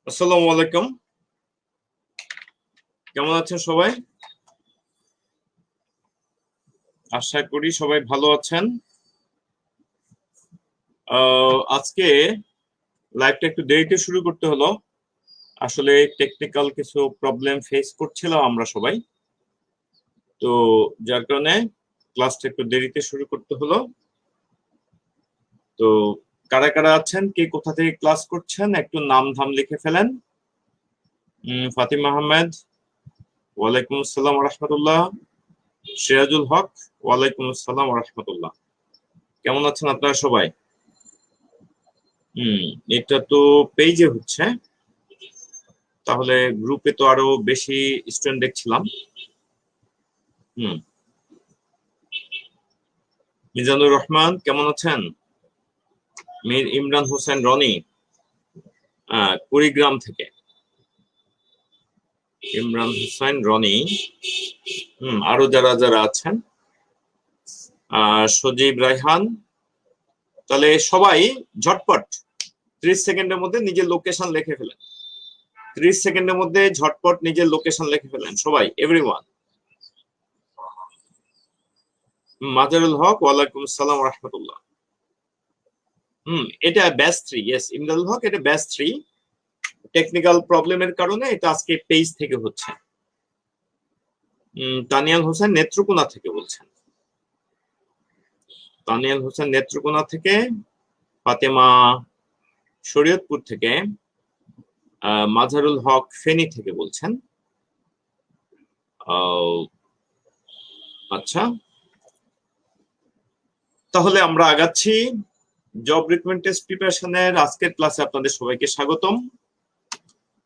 আসসালামু আলাইকুম। কেমন আছেন সবাই? আশা করি সবাই ভালো আছেন। আজকে লাইভটা একটু দেরিতে শুরু করতে হলো। আসলে টেকনিক্যাল কিছু প্রবলেম ফেস করছিলাম আমরা সবাই, তো যার কারণে ক্লাসটা একটু দেরিতে শুরু করতে হলো। তো কারা কারা আছেন, কে কোথা থেকে ক্লাস করছেন, একটু নাম ধাম লিখে ফেলেন। ফাতিমা আহমেদ, ওয়ালাইকুম আসসালাম রহমতুল্লাহ। সিরাজুল হক, ওয়ালাইকুম আসসালাম রহমতুল্লাহ। কেমন আছেন আপনারা সবাই? এটা তো পেজে হচ্ছে, তাহলে গ্রুপে তো আরো বেশি স্টুডেন্ট দেখছিলাম। মিজানুর রহমান কেমন আছেন? মীর ইমরান হোসেন রনি, কুড়িগ্রাম থেকে। ইমরান হোসেন রনি, আরো যারা যারা আছেন, সজীব রায়হান। তাহলে সবাই ঝটপট 30 সেকেন্ডের মধ্যে নিজের লোকেশন লিখে ফেলেন। 30 সেকেন্ডের মধ্যে ঝটপট নিজের লোকেশন লিখে ফেলেন সবাই, এভরিওয়ান। মাজারুল হক, ওয়ালাইকুম আসসালাম রহমতুল্লাহ। এটা ব্যাচ 3। ইয়েস, ইমদাদুল হক, এটা ব্যাচ 3। টেকনিক্যাল প্রবলেমের কারণে এটা আজকে পেজ থেকে হচ্ছে। তানিয়াল হোসেন নেত্রকোনা থেকে বলছেন। তানিয়াল হোসেন নেত্রকোনা থেকে। ফাতেমা শরীয়তপুর থেকে। মাজারুল হক ফেনী থেকে বলছেন। আচ্ছা, তাহলে আমরা আগাচ্ছি। জব রিক্রুটমেন্ট টেস্ট প্রিপারেশনের আজকের ক্লাসে আপনাদের সবাইকে স্বাগতম।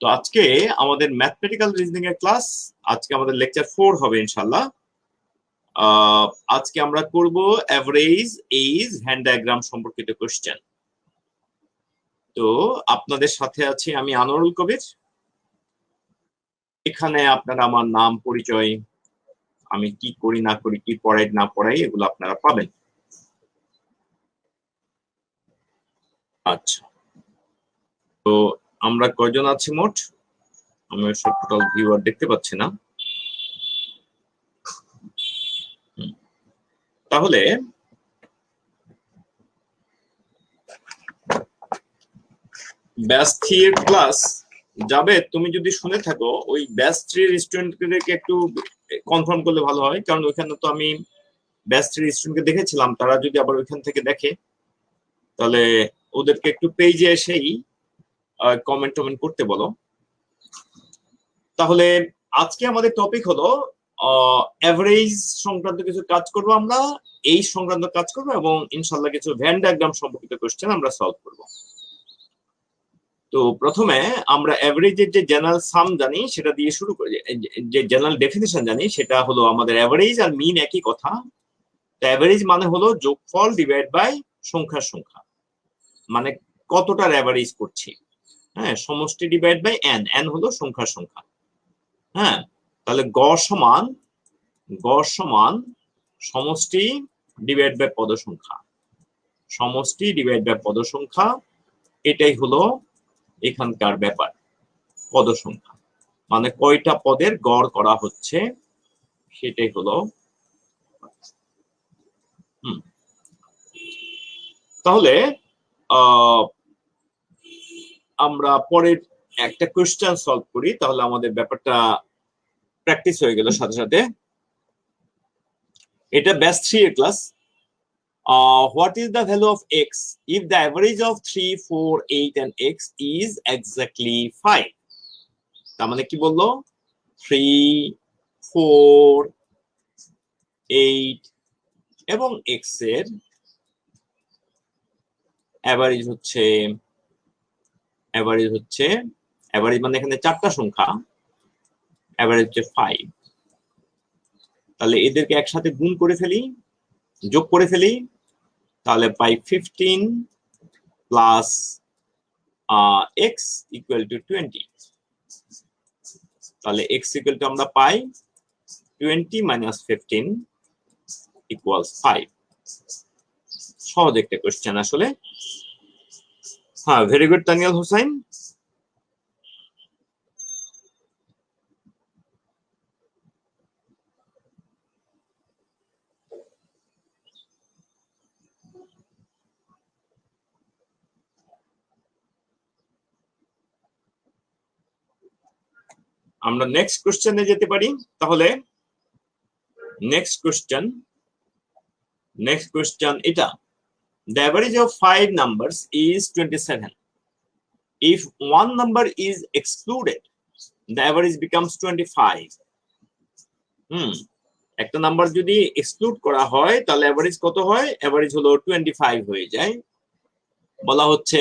তো আজকে আমাদের ম্যাথমেটিক্যাল রিজনিং এর ক্লাস। আজকে আমাদের লেকচার 4 হবে ইনশাআল্লাহ। আজকে আমরা করব অ্যাভারেজ এজ হ্যান্ড ডায়াগ্রাম সম্পর্কিত কোশ্চেন। তো আপনাদের সাথে আছি আমি আনোয়ারুল কবির। এখানে আপনারা আমার নাম, পরিচয়, আমি কি করি না করি, কি পড়াই না পড়াই, এগুলো আপনারা পাবেন। আচ্ছা, তো আমরা কয়জন আছি মোট? আমি সব টোটাল ভিউয়ার দেখতে পাচ্ছি না। তাহলে ব্যাচ 3 এর ক্লাস যাবে, তুমি যদি শুনে থাকো ওই ব্যাচ 3 এর স্টুডেন্টদেরকে একটু কনফার্ম করলে ভালো হয়, কারণ ওইখানে তো আমি ব্যাচ 3 এর স্টুডেন্টকে দেখেছিলাম। তারা যদি আবার ওইখান থেকে দেখে, তাহলে ওদেরকে একটু পেজে এসেই কমেন্ট টমেন্ট করতে বলো। তাহলে আজকে আমাদের টপিক হলো অ্যাভারেজ সংক্রান্ত কিছু কাজ করব আমরা, এই সংক্রান্ত কাজ করব, এবং ইনশাআল্লাহ কিছু ভেন ডায়াগ্রাম সম্পর্কিত কোশ্চেন আমরা সলভ করব। তো প্রথমে আমরা অ্যাভারেজের যে জেনারেল সাম জানি সেটা দিয়ে শুরু করি। যে জেনারেল ডেফিনিশন জানি সেটা হলো আমাদের অ্যাভারেজ আর মিন একই কথা। অ্যাভারেজ মানে হলো যোগফল ডিভাইড বাই সংখ্যার সংখ্যা, মানে কতটার অ্যাভারেজ করছি। হ্যাঁ, সমষ্টি ডিভাইড বাই এন, এন হলো সংখ্যার সংখ্যা। হ্যাঁ, তাহলে গড় সমান সমষ্টি ডিভাইড বাই পদ সংখ্যা। সমষ্টি ডিভাইড বাই পদ সংখ্যা, এটাই হলো এখানকার ব্যাপার। পদ সংখ্যা মানে কয়টা পদের গড় করা হচ্ছে, সেটাই হলো। তাহলে আমরা পরের একটা কোশ্চেন সলভ করি, তাহলে আমাদের ব্যাপারটা প্র্যাকটিস হয়ে গেল সাথে সাথে। এটা ব্যাচ 3 এর class. What is the value of x if the average of 3, 4, 8 and x is exactly 5? তার মানে কি বললো? 3, 4, 8 এবং x এর অ্যাভারেজ হচ্ছে অ্যাভারেজ মানে এখানে চারটা সংখ্যা, অ্যাভারেজ হচ্ছে 5। তাহলে এদেরকে একসাথে গুণ করে ফেলি, যোগ করে ফেলি, তাহলে পাই 15 প্লাস x ইকুয়াল টু 20। তাহলে x ইকুয়াল টু আমরা পাই 20 মাইনাস 15 ইকুয়ালস 5। সহজ একটা কোশ্চেন আসলে। হ্যাঁ, ভেরি গুড তানিয়াল হোসেন। আমরা নেক্সট কোশ্চেনে যেতে পারি। তাহলে নেক্সট কোশ্চেন এটা, the average of 5 numbers is 27. If one number is excluded, the average becomes 25. একটা নাম্বার যদি এক্সক্লুড করা হয় তাহলে এভারেজ কত হয়? এভারেজ হলো 25 হয়ে যায়। বলা হচ্ছে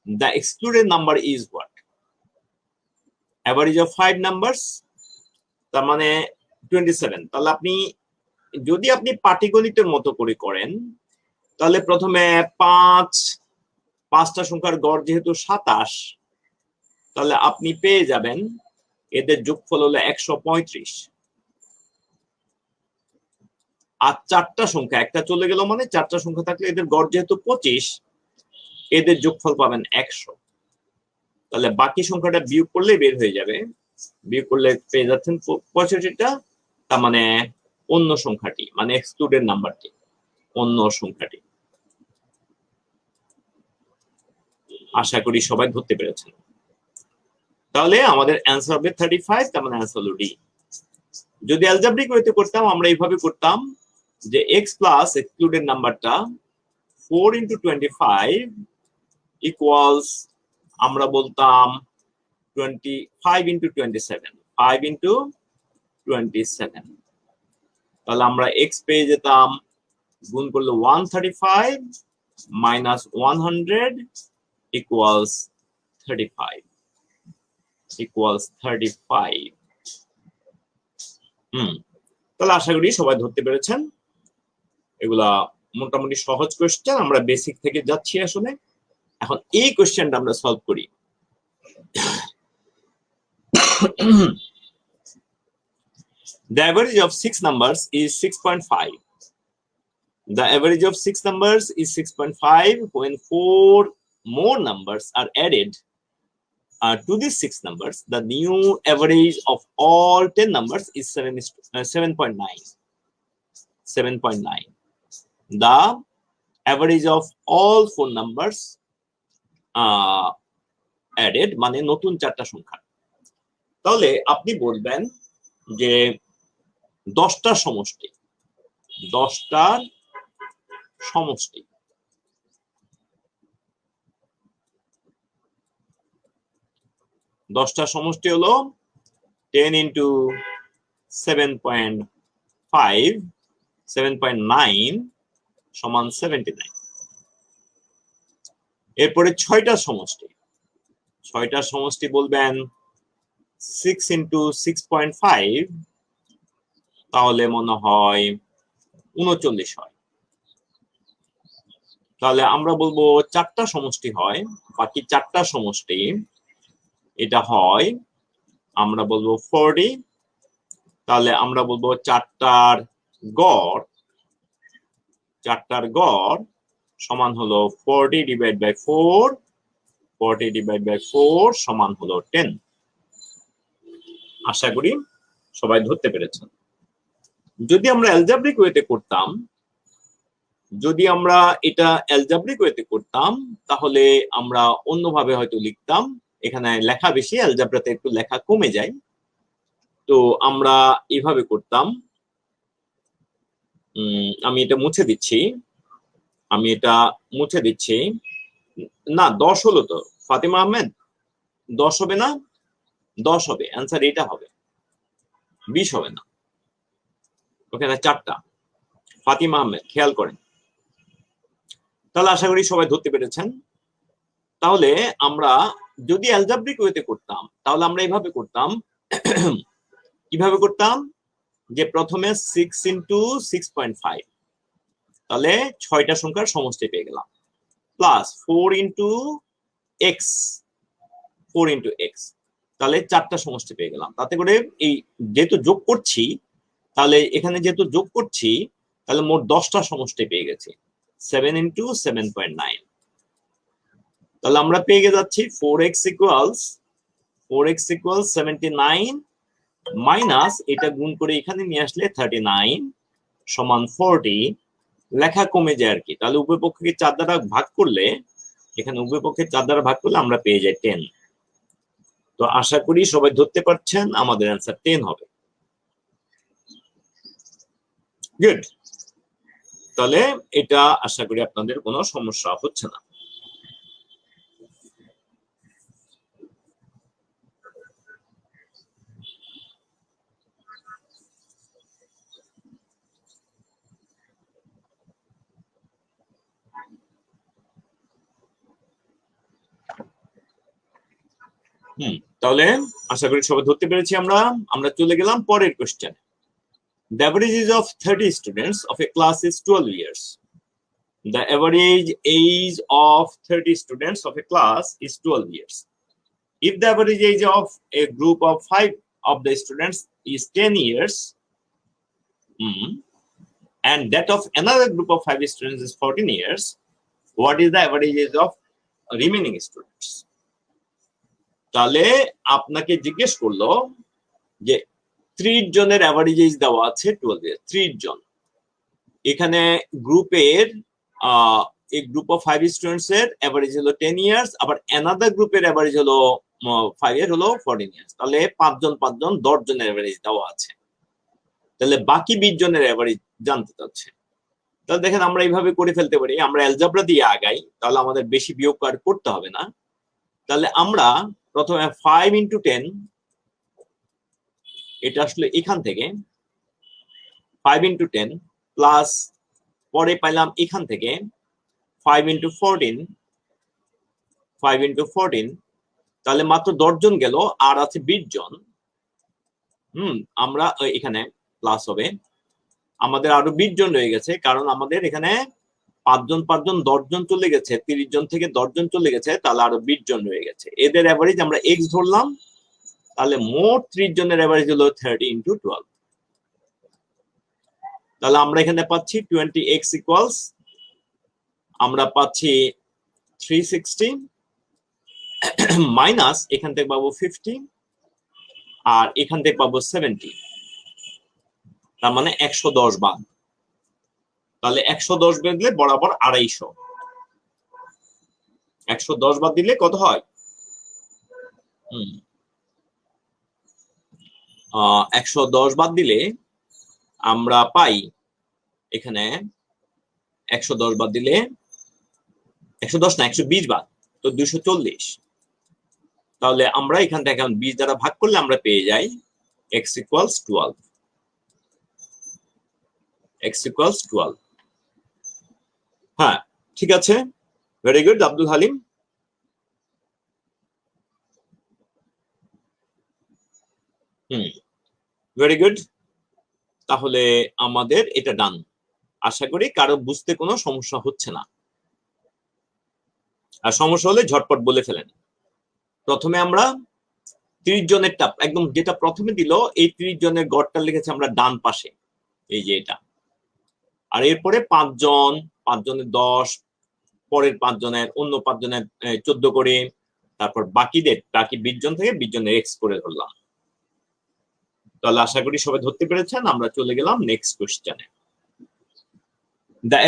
the excluded number is what? Average of 5 numbers, তার মানে 27। তাহলে যদি আপনি পাটিগণিতের মতো করে করেন তাহলে প্রথমে পাঁচটা সংখ্যার গড় যেহেতু 27, তাহলে আপনি পেয়ে যাবেন এদের যোগফল হলো 135। আর চারটা সংখ্যা, একটা চলে গেল মানে চারটা সংখ্যা থাকলে এদের গড় যেহেতু 25, এদের যোগফল পাবেন 100। তাহলে বাকি সংখ্যাটা বিয়োগ করলে বের হয়ে যাবে, বিয়োগ করলে পেয়ে যাচ্ছেন 65টা। তার মানে অন্য সংখ্যাটি, মানে এক্সক্লুডেড নাম্বারটি, অন্য সংখ্যাটি। আশা করি সবাই ধরতে পেরেছেন। তাহলে আমাদের অ্যান্সার হবে 35, তার মানে অ্যান্সার হলো ডি। যদি অ্যালজেব্রিক ওয়েতে করতাম আমরা এইভাবে করতাম যে x প্লাস এক্সক্লুডেড নাম্বারটা 4 into 25 ইকুয়ালস, আমরা বলতাম 25 into 27, 5 into 27। তাহলে আমরা x পেয়ে যেতাম, গুণ করলে 135 minus 100 equals 35, equals 35। তাহলে আশা করি সবাই ধরতে পেরেছেন। এগুলা মোটামুটি সহজ কোশ্চেন, আমরা বেসিক থেকে যাচ্ছি আসলে। এখন এই কোশ্চেনটা আমরা সলভ করি। The average of 6 numbers is 6.5. The average of 6 numbers is 6.5 when 4 more numbers are added to these 6 numbers. The new average of all 10 numbers is 7.9. 7.9. The average of all 4 numbers added, মানে নতুন চারটা সংখ্যা। তাহলে আপনি বলবেন যে 10টার সমষ্টি, 10টার সমষ্টি, 10টার সমষ্টি হলো 10 into 7.5, 7.9 সমান 79। এরপরে 6টার সমষ্টি, 6টার সমষ্টি বলবেন 6 into 6.5, তাহলে মনে হয় 39 হয়। তাহলে আমরা বলবো 4টা সমষ্টি হয়, বাকি 4টা সমষ্টি এটা হয়, আমরা বলবো 40। তাহলে আমরা বলবো 4টার গড়, 4টার গড় সমান হলো 40 ডিভাইড বাই 4, 40 ডিভাইড বাই 4 সমান হলো 10। আশা করি সবাই ধরতে পেরেছেন। যদি আমরা অ্যালজেব্রিক ওয়েতে করতাম, যদি আমরা এটা অ্যালজেব্রিক ওয়েতে করতাম তাহলে আমরা অন্যভাবে হয়তো লিখতাম। এখানে লেখা বেশি, অ্যালজেব্রাতে একটু লেখা কমে যায়। তো আমরা এইভাবে করতাম, আমি এটা মুছে দিচ্ছি, আমি এটা মুছে দিচ্ছি। না 10 হলো তো ফাতিমা আহমেদ, 10 হবে না? 10 হবে, অ্যান্সার এটা হবে, 20 হবে না। ওখানে 4টা। ফাতিমা আহমেদ খেয়াল করেন। তাহলে আশা করি সবাই ধরতে পেরেছেন। তাহলে আমরা যদি অ্যালজেব্রিক ওয়েতে করতাম তাহলে আমরা এইভাবে করতাম। কিভাবে করতাম? যে প্রথমে 6 into 6.5, তাহলে 6টা সংখ্যার সমষ্টি পেয়ে গেলাম, plus 4 into x, 4 into x, তাহলে 4টা সমষ্টি পেয়ে গেলাম। তাতে করে এই যেহেতু যোগ করছি, তাহলে এখানে যেহেতু যোগ করছি তাহলে মোট 10টা সমষ্টি পেয়ে গেছি, 7 into 7.9। তাহলে আমরা পেয়ে যাচ্ছি 4x equals 79 মাইনাস এটা গুণ করে এখানে নিয়ে আসলে 39 সমান 40। লেখা কমে যায় আর কি। তাহলে উভয় পক্ষকে 4 দ্বারা ভাগ করলে, এখানে উভয় পক্ষে 4 দ্বারা ভাগ করলে আমরা পেয়ে যাই 10। তো আশা করি সবাই ধরতে পারছেন, আমাদের অ্যান্সার 10 হবে। গুড। তাহলে এটা আশা করি আপনাদের কোনো সমস্যা হচ্ছে না। তাহলে আশা করি সবাই ধরতে পেরেছি আমরা। আমরা চলে গেলাম পরের question. The average age of 30 students of a class is 12 years. The average age of 30 students of a class is 12 years. If the average age of a group of 5 of the students is 10 years, and that of another group of 5 students is 14 years, what is the average age of remaining students? তাহলে আপনাকে জিজ্ঞেস করলো যে 30 জনের average age দেওয়া আছে 12 ইয়ার, 30 জন। এখানে গ্রুপের এই গ্রুপ অফ 5 স্টুডেন্টস এর অ্যাভারেজ হলো 10 ইয়ার্স, আবার অ্যানাদার গ্রুপের অ্যাভারেজ হলো 5 ইয়ার, হলো 14 ইয়ার্স। তাহলে 5 জন 10 জনের অ্যাভারেজ দেওয়া আছে। তাহলে বাকি 20 জনের অ্যাভারেজ জানতে চাচ্ছে। তাহলে দেখেন আমরা এইভাবে করে ফেলতে পারি, আমরা অ্যালজেব্রা দিয়ে আগাই, তাহলে আমাদের বেশি বিয়োগ করতে হবে না। তাহলে আমরা প্রথমে 5 into 10, এটা আসলে এখান থেকে 5 into 10 প্লাস পরে পাইলাম এখান থেকে 5 into 14, 5 into 14, তাহলে মাত্র 10 জন গেল, আর আছে 20 জন। আমরা এখানে প্লাস হবে, আমাদের আরো 20 জন রয়ে গেছে, কারণ আমাদের এখানে 5 জন 10 জন চলে গেছে, 30 জন থেকে 10 জন চলে গেছে, তাহলে আরো 20 জন রয়ে গেছে। এদের অ্যাভারেজ আমরা এক্স ধরলাম, তাহলে মোট 30 জনের অ্যাভারেজ হলো 30 into 12। তাহলে আমরা এখানে পাচ্ছি 20x ইকুয়ালস, আমরা পাচ্ছি 360 মাইনাস এখান থেকে পাবো 50, আর এখান থেকে পাবো 70, তার মানে 110 বাদ। তাহলে 110 বেঁধলে বরাবর 250, 110 বাদ দিলে কত হয়? 110 বাদ দিলে আমরা পাই এখানে 110 বাদ দিলে 110 না 120 বাদ, তো 240। তাহলে আমরা এখান থেকে এখন 20 দ্বারা ভাগ করলে আমরা পেয়ে যাই x equals 12, x equals 12। হ্যাঁ, ঠিক আছে, very good Abdul Halim. Very good. তাহলে আমাদের এটা ডান। আশা করি কারো বুঝতে কোনো সমস্যা হচ্ছে না, আর সমস্যা হলে ঝটপট বলে ফেলেন। প্রথমে আমরা 30 জনেরটা একদম যেটা প্রথমে দিল, এই 30 জনের গড়টা লিখেছে আমরা ডান পাশে, এই যে এটা। আর এরপরে 5 জন, 5 জনের 10, পরের 5 জনের, অন্য 5 জনের 14 করে, তারপর বাকি 20 জন থেকে 20 জনের এক্স করে ধরলাম। তাহলে আশা করি সবাই ধরতে পেরেছেন। আমরা চলে গেলাম নেক্সট কোশ্চেনে। The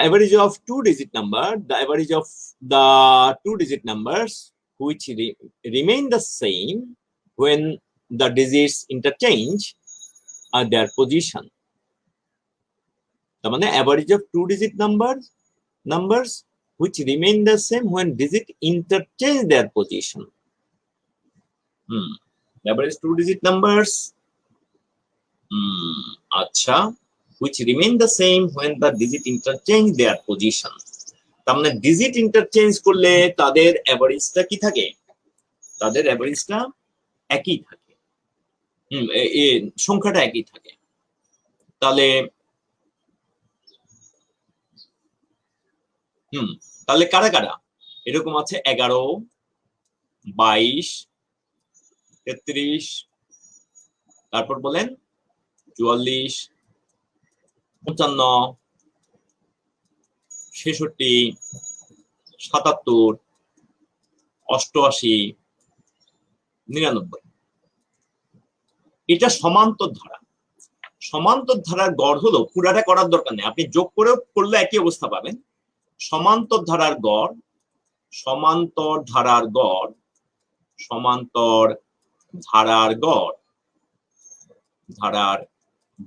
average of two-digit numbers which remain the same when the digits interchange their position. The average of two-digit numbers which remain the same when digits interchange their position. The average two-digit numbers, acha, which remain the same when the digit interchange their position. তার মানে digit interchange করলে তাদের অ্যাভারেজটা কি থাকে? তাদের অ্যাভারেজটা একই থাকে, সংখ্যাটা একই থাকে। তাহলে তাহলে কারা কারা এরকম আছে? 11, 22, 33, তারপর বলেন 44, 55, 66, 77, 88, 99। এটা সমান্তর ধারা। সমান্তর ধারার গড় হলো, পুরাটা করার দরকার নেই, আপনি যোগ করে করলে একই অবস্থা পাবেন। সমান্তর ধারার গড় সমান্তর ধারার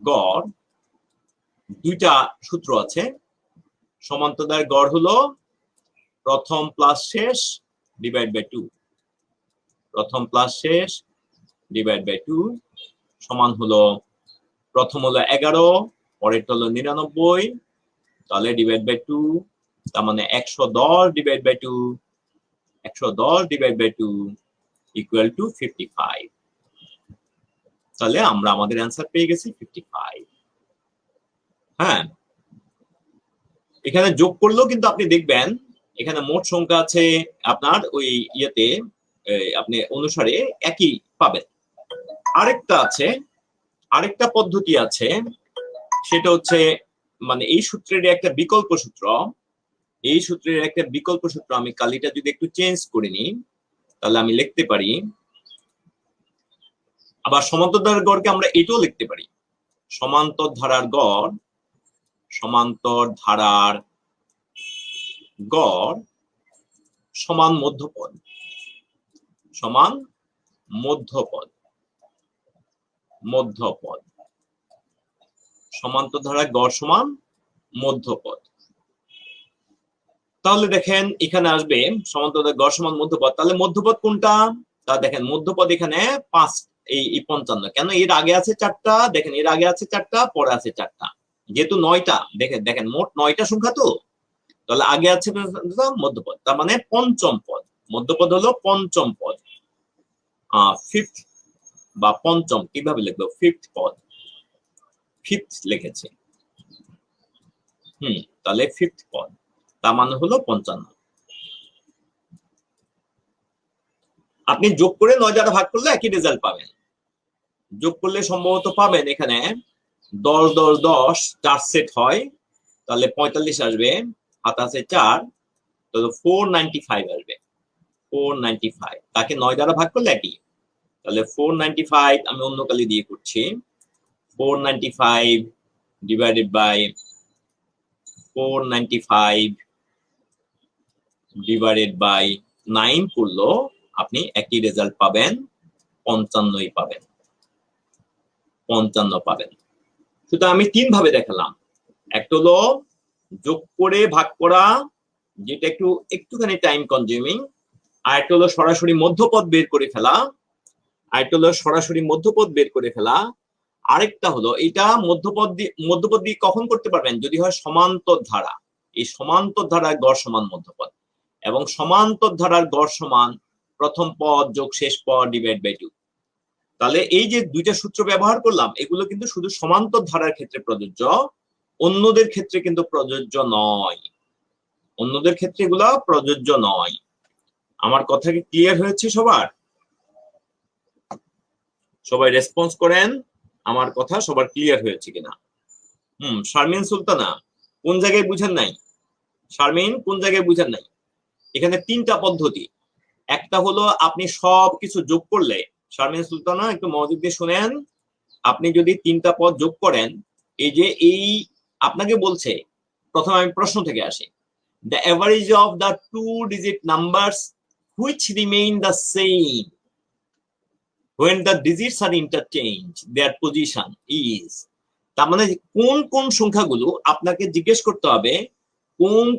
গড়, দুইটা সূত্র আছে। সমান্তর ধারার গড় হলো প্রথম প্লাস শেষ ডিভাইড বাই 2, প্রথম প্লাস শেষ ডিভাইড বাই 2 সমান হলো প্রথম হলো 11, পরেরটা হলো 99, তাহলে ডিভাইড বাই 2, তার মানে 110 divide by 2, 110 divide by 2 equal to 55। তাহলে আমরা আমাদের অ্যান্সার পেয়ে গেছি 55। হ্যাঁ, এখানে যোগ করলেও কিন্তু আপনি দেখবেন এখানে মোট সংখ্যা আছে আপনার ওই ইয়েতে আপনি অনুসারে একই পাবেন। আরেকটা পদ্ধতি আছে, সেটা হচ্ছে মানে এই সূত্রের একটা বিকল্প সূত্র। এই সূত্রের একটা বিকল্প সূত্র, আমি কালিটা যদি একটু চেঞ্জ করে নিই তাহলে আমি লিখতে পারি, আবার সমান্তর ধারার গড়কে আমরা এটাও লিখতে পারি, সমান্তর ধারার গড় সমান মধ্যপদ, সমান্তর ধারার গড় সমান মধ্যপদ। তাহলে দেখেন এখানে আসবে সমান্তর ধারার গড় সমান মধ্যপদ, তাহলে মধ্যপদ কোনটা? তা দেখেন মধ্যপদ এখানে 5, এই 55, কেন এর আগে আছে 4টা, দেখেন এর আগে আছে 4টা, পরে আছে 4টা, যেহেতু 9টা, দেখেন মোট 9টা সংখ্যা, তো তাহলে আগে আছে মধ্যপদ, তার মানে পঞ্চম পদ। মধ্যপদ হলো পঞ্চম পদ, ফিফথ বা পঞ্চম কিভাবে লিখবো, ফিফথ পদ, ফিফথ লিখেছে, তাহলে ফিফথ পদ, তার মানে হলো 55। আপনি যোগ করে 9 দ্বারা ভাগ করলে একই রেজাল্ট পাবেন। যোগ করলে সম্ভবত পাবেন এখানে 10 10 10 4 সেট হয়, তাহলে 45 আসবে, হাত আছে 4, তাহলে 495 আসবে, 495। তাকে 9 দ্বারা ভাগ করলে একই, তাহলে 495 আমি অন্য কালি দিয়ে করছি, 495 ডিভাইডেড বাই 495 ডিভাইডেড বাই 9 করলো আপনি একই রেজাল্ট পাবেন, 55 পাবেন, 55 পাবেন। সুতরাং আমি 3 ভাবে দেখালাম, একটা হলো যোগ করে ভাগ করা, যেটা একটুখানি টাইম কনজিউমিং, আর একটা হলো সরাসরি মধ্যপদ বের করে ফেলা, আরেকটা হলো এটা মধ্যপদ দিয়ে কখন করতে পারবেন, যদি হয় সমান্তর ধারা, এই সমান্তর ধারার গড় সমান মধ্যপদ, এবং সমান্তর ধারার গড় সমান প্রথম পদ যোগ শেষ পদ ডিভাইড বাই 2। তাহলে এই যে দুইটা সূত্র ব্যবহার করলাম, এগুলো কিন্তু শুধু সমান্তর ধারার ক্ষেত্রে প্রযোজ্য, অন্যদের ক্ষেত্রে কিন্তু প্রযোজ্য নয়, অন্যদের ক্ষেত্রে এগুলা প্রযোজ্য নয়। আমার কথা কি ক্লিয়ার হয়েছে সবার? সবাই রেসপন্স করেন, আমার কথা সবার ক্লিয়ার হয়েছে কিনা। শারমিন সুলতানা, কোন জায়গায় বুঝেন নাই? শারমিন, কোন জায়গায় বুঝেন নাই? এখানে 3টা পদ্ধতি, একটা হলো আপনি সবকিছু যোগ করলে, শারমিন সুলতানা একটু মনোযোগ দিয়ে শুনেন, আপনি যদি 3টা পদ যোগ করেন, এই আপনাকে বলছে, প্রথমে আমি প্রশ্ন থেকে আসি, the average of the 2-digit numbers which remain the same when the digits are interchanged, their position is, তার মানে কোন কোন সংখ্যাগুলো আপনাকে জিজ্ঞেস করতে হবে,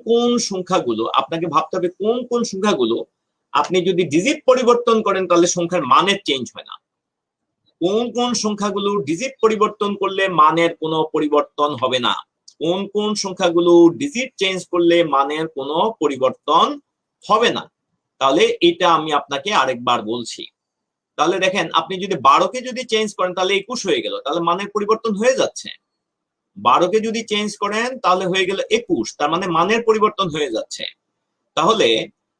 কোন সংখ্যাগুলো আপনাকে ভাবতে হবে, কোন সংখ্যাগুলো আপনি যদি ডিজিট পরিবর্তন করেন তাহলে সংখ্যার মানের চেঞ্জ হয় না, কোন সংখ্যাগুলো ডিজিট পরিবর্তন করলে মানের কোনো পরিবর্তন হবে না, কোন সংখ্যাগুলো ডিজিট চেঞ্জ করলে মানের কোনো পরিবর্তন হবে না। তাহলে এটা আমি আপনাকে আরেকবার বলছি। তাহলে দেখেন, আপনি যদি 12কে যদি চেঞ্জ করেন তাহলে 21 হয়ে গেল, তাহলে মানের পরিবর্তন হয়ে যাচ্ছে। 12কে যদি চেঞ্জ করেন তাহলে হয়ে গেল 21, তার মানে মানের পরিবর্তন হয়ে যাচ্ছে। তাহলে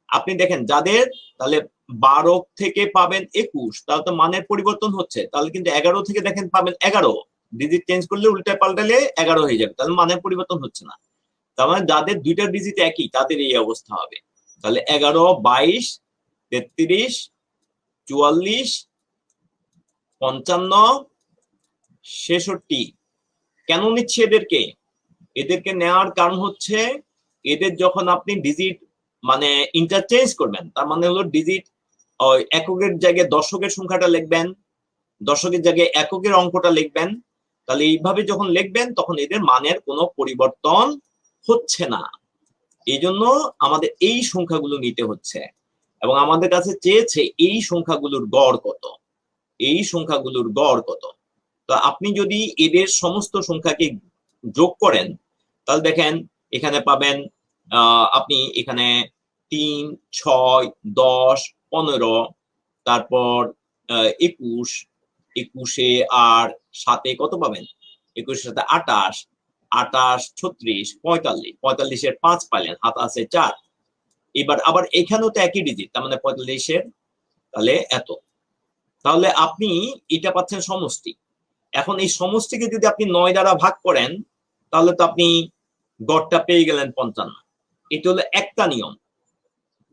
আপনি দেখেন যাদের, তাহলে 12 থেকে পাবেন 21, তাহলে তো মানের পরিবর্তন হচ্ছে, তাহলে কিন্তু 11 থেকে দেখেন পাবেন 11, ডিজিট চেঞ্জ করলে উল্টে পাল্টালে 11 হয়ে যাবে, তাহলে মানের পরিবর্তন হচ্ছে না। তার মানে যাদের দুইটা ডিজিট একই তাদের এই অবস্থা হবে। তাহলে 11, 22, 33, 44, 55, 66। কেন নিচ্ছে এদেরকে নেওয়ার কারণ হচ্ছে, এদের যখন আপনি ডিজিট মানে ইন্টারচেঞ্জ করবেন, তার মানে হলো ডিজিট এককের জায়গায় দশকের সংখ্যাটা লিখবেন, দশকের জায়গায় এককের অঙ্কটা লিখবেন। তাহলে এইভাবে যখন লিখবেন তখন এদের মানের কোনো পরিবর্তন হচ্ছে না। এই জন্য আমাদের এই সংখ্যাগুলো নিতে হচ্ছে এবং আমাদের কাছে চেয়েছে এই সংখ্যাগুলোর গড় কত, এই সংখ্যাগুলোর গড় কত। তো আপনি যদি এদের সমস্ত সংখ্যাকে যোগ করেন তাহলে দেখেন এখানে পাবেন আপনি এখানে 3, 6, 10, 15, তারপর 21, 21 আর 7 কত পাবেন, 21 সাথে 28, 28, 36, 45, 45 5 পাইলেন, হাত আছে 4। এবার আবার এখানেও তো একই ডিজিট, তার মানে 45 তাহলে এত। তাহলে আপনি এটা পাচ্ছেন সমষ্টি। এখন এই সমষ্টিকে যদি আপনি 9 দ্বারা ভাগ করেন তাহলে তো আপনি গড়টা পেয়ে গেলেন 55। এটা হলো একটা নিয়ম,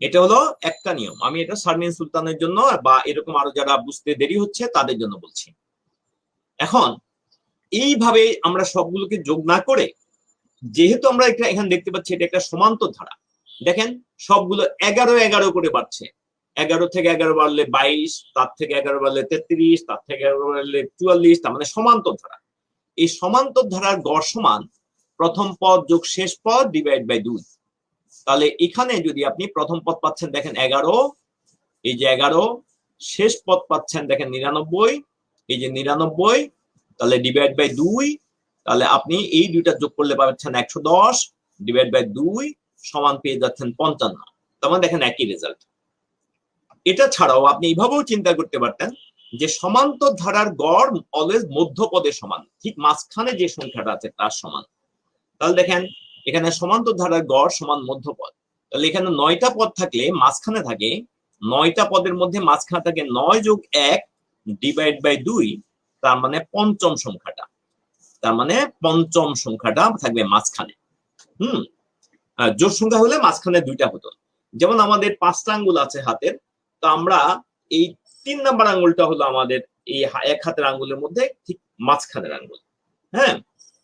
এটা হলো একটা নিয়ম। আমি এটা শারমিন সুলতানের জন্য বা এরকম আরো যারা বুঝতে দেরি হচ্ছে তাদের জন্য বলছি। এখন এইভাবে আমরা সবগুলোকে যোগ না করে, যেহেতু আমরা এটা এখানে দেখতে পাচ্ছি এটা একটা সমান্তর ধারা, দেখেন সবগুলো 11 করে বাড়ছে। 11 থেকে 11 বাড়লে 22, তার থেকে 11 বাড়লে 33, তার থেকে 11 বাড়লে 44, তার মানে সমান্তর ধারা। এই সমান্তর ধারার গড় সমান প্রথম পদ যোগ শেষ পদ ডিভাইড বাই 2। তাহলে এখানে যদি আপনি প্রথম পদ পাচ্ছেন দেখেন 11, এই যে 11, শেষ পদ পাচ্ছেন দেখেন 99, এই যে 99, তাহলে ডিভাইড বাই 2, তাহলে আপনি এই দুইটা যোগ করলে পাচ্ছেন 110 ডিভাইড বাই 2 সমান পেয়ে যাচ্ছেন 55। তার মানে দেখেন একই রেজাল্ট। এটা ছাড়াও আপনি এইভাবেও চিন্তা করতে পারতেন যে সমান্তর ধারার গড় অলওয়েজ মধ্যপদের সমান, ঠিক মাঝখানে যে সংখ্যাটা আছে তার সমান। তাহলে দেখেন এখানে সমান্তর ধারার গড় সমান মধ্যপদ। তাহলে এখানে 9টা পদ থাকলে মাঝখানে থাকে 9টা পদের মধ্যে মাঝখানে থাকে 9 যোগ 1 ডিভাইড বাই 2, তার মানে পঞ্চম সংখ্যাটা, তার মানে পঞ্চম সংখ্যাটা থাকবে মাঝখানে। জোড় সংখ্যা হলে মাঝখানে 2টা হতো। যেমন আমাদের 5টা আঙ্গুল আছে হাতের, তো আমরা এই 3 নাম্বার আঙ্গুলটা হলো আমাদের এই এক হাতের আঙ্গুলের মধ্যে ঠিক মাঝখানের আঙ্গুল। হ্যাঁ,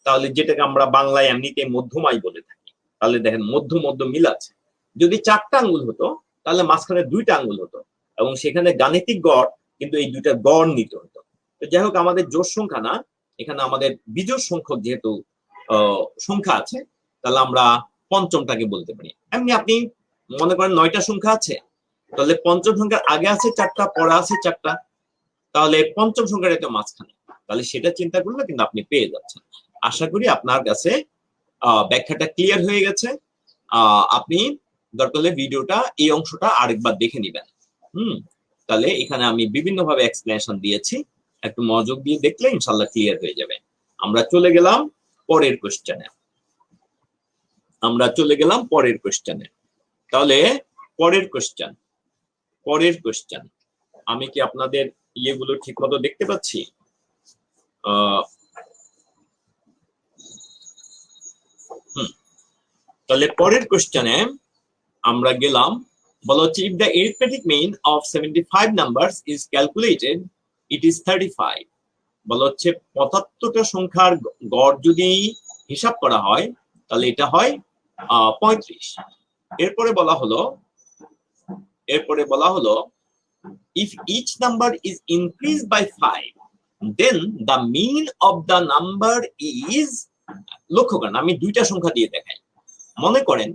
তাহলে যেটাকে আমরা বাংলায় এমনিতে মধ্যমাই বলে থাকি। তাহলে দেখেন মধ্য মধ্য মিল আছে। যদি 4টা আঙ্গুল হতো তাহলে মাঝখানে 2টা আঙ্গুল হতো এবং সেখানে গাণিতিক গড় কিন্তু এই 2টা গড় নিতে হতো। তো যাই হোক, আমাদের জোড় সংখ্যা না, এখানে আমাদের বিজোড় সংখ্যক যেহেতু সংখ্যা আছে তাহলে আমরা পঞ্চমটাকে বলতে পারি। এমনি আপনি মনে করেন 9টা সংখ্যা আছে, তাহলে পঞ্চম সংখ্যার আগে আছে 4টা, পরে আছে 4টা, তাহলে পঞ্চম সংখ্যাটা তো মাঝখানে। তাহলে সেটা চিন্তা করলে কিন্তু আপনি পেয়ে যাচ্ছেন। আশা করি আপনার কাছে ব্যাখ্যাটা ক্লিয়ার হয়ে গেছে। আপনি দরকার হলে ভিডিওটা এই অংশটা আরেকবার দেখে নেবেন। তাহলে এখানে আমি বিভিন্ন ভাবে এক্সপ্লেনেশন দিয়েছি, একটু মনোযোগ দিয়ে দেখলে ইনশাআল্লাহ ক্লিয়ার হয়ে যাবে। আমরা চলে গেলাম পরের কোশ্চেনে। তাহলে পরের কোশ্চেন আমি কি আপনাদের ইয়েগুলো ঠিক মতো দেখতে পাচ্ছি? তাহলে পরের কোশ্চেনে আমরা গেলাম, বলা হচ্ছে if the arithmetic mean of 75 numbers is calculated it is 35। বলা হচ্ছে 75টা সংখ্যার গড় যদি হিসাব করা হয় তাহলে এটা হয় 35। এরপরে বলা হলো if each number is increased by 5 then the mean of the number is, লক্ষ্য করেন আমি 2টা সংখ্যা দিয়ে দেখাই। মনে করেন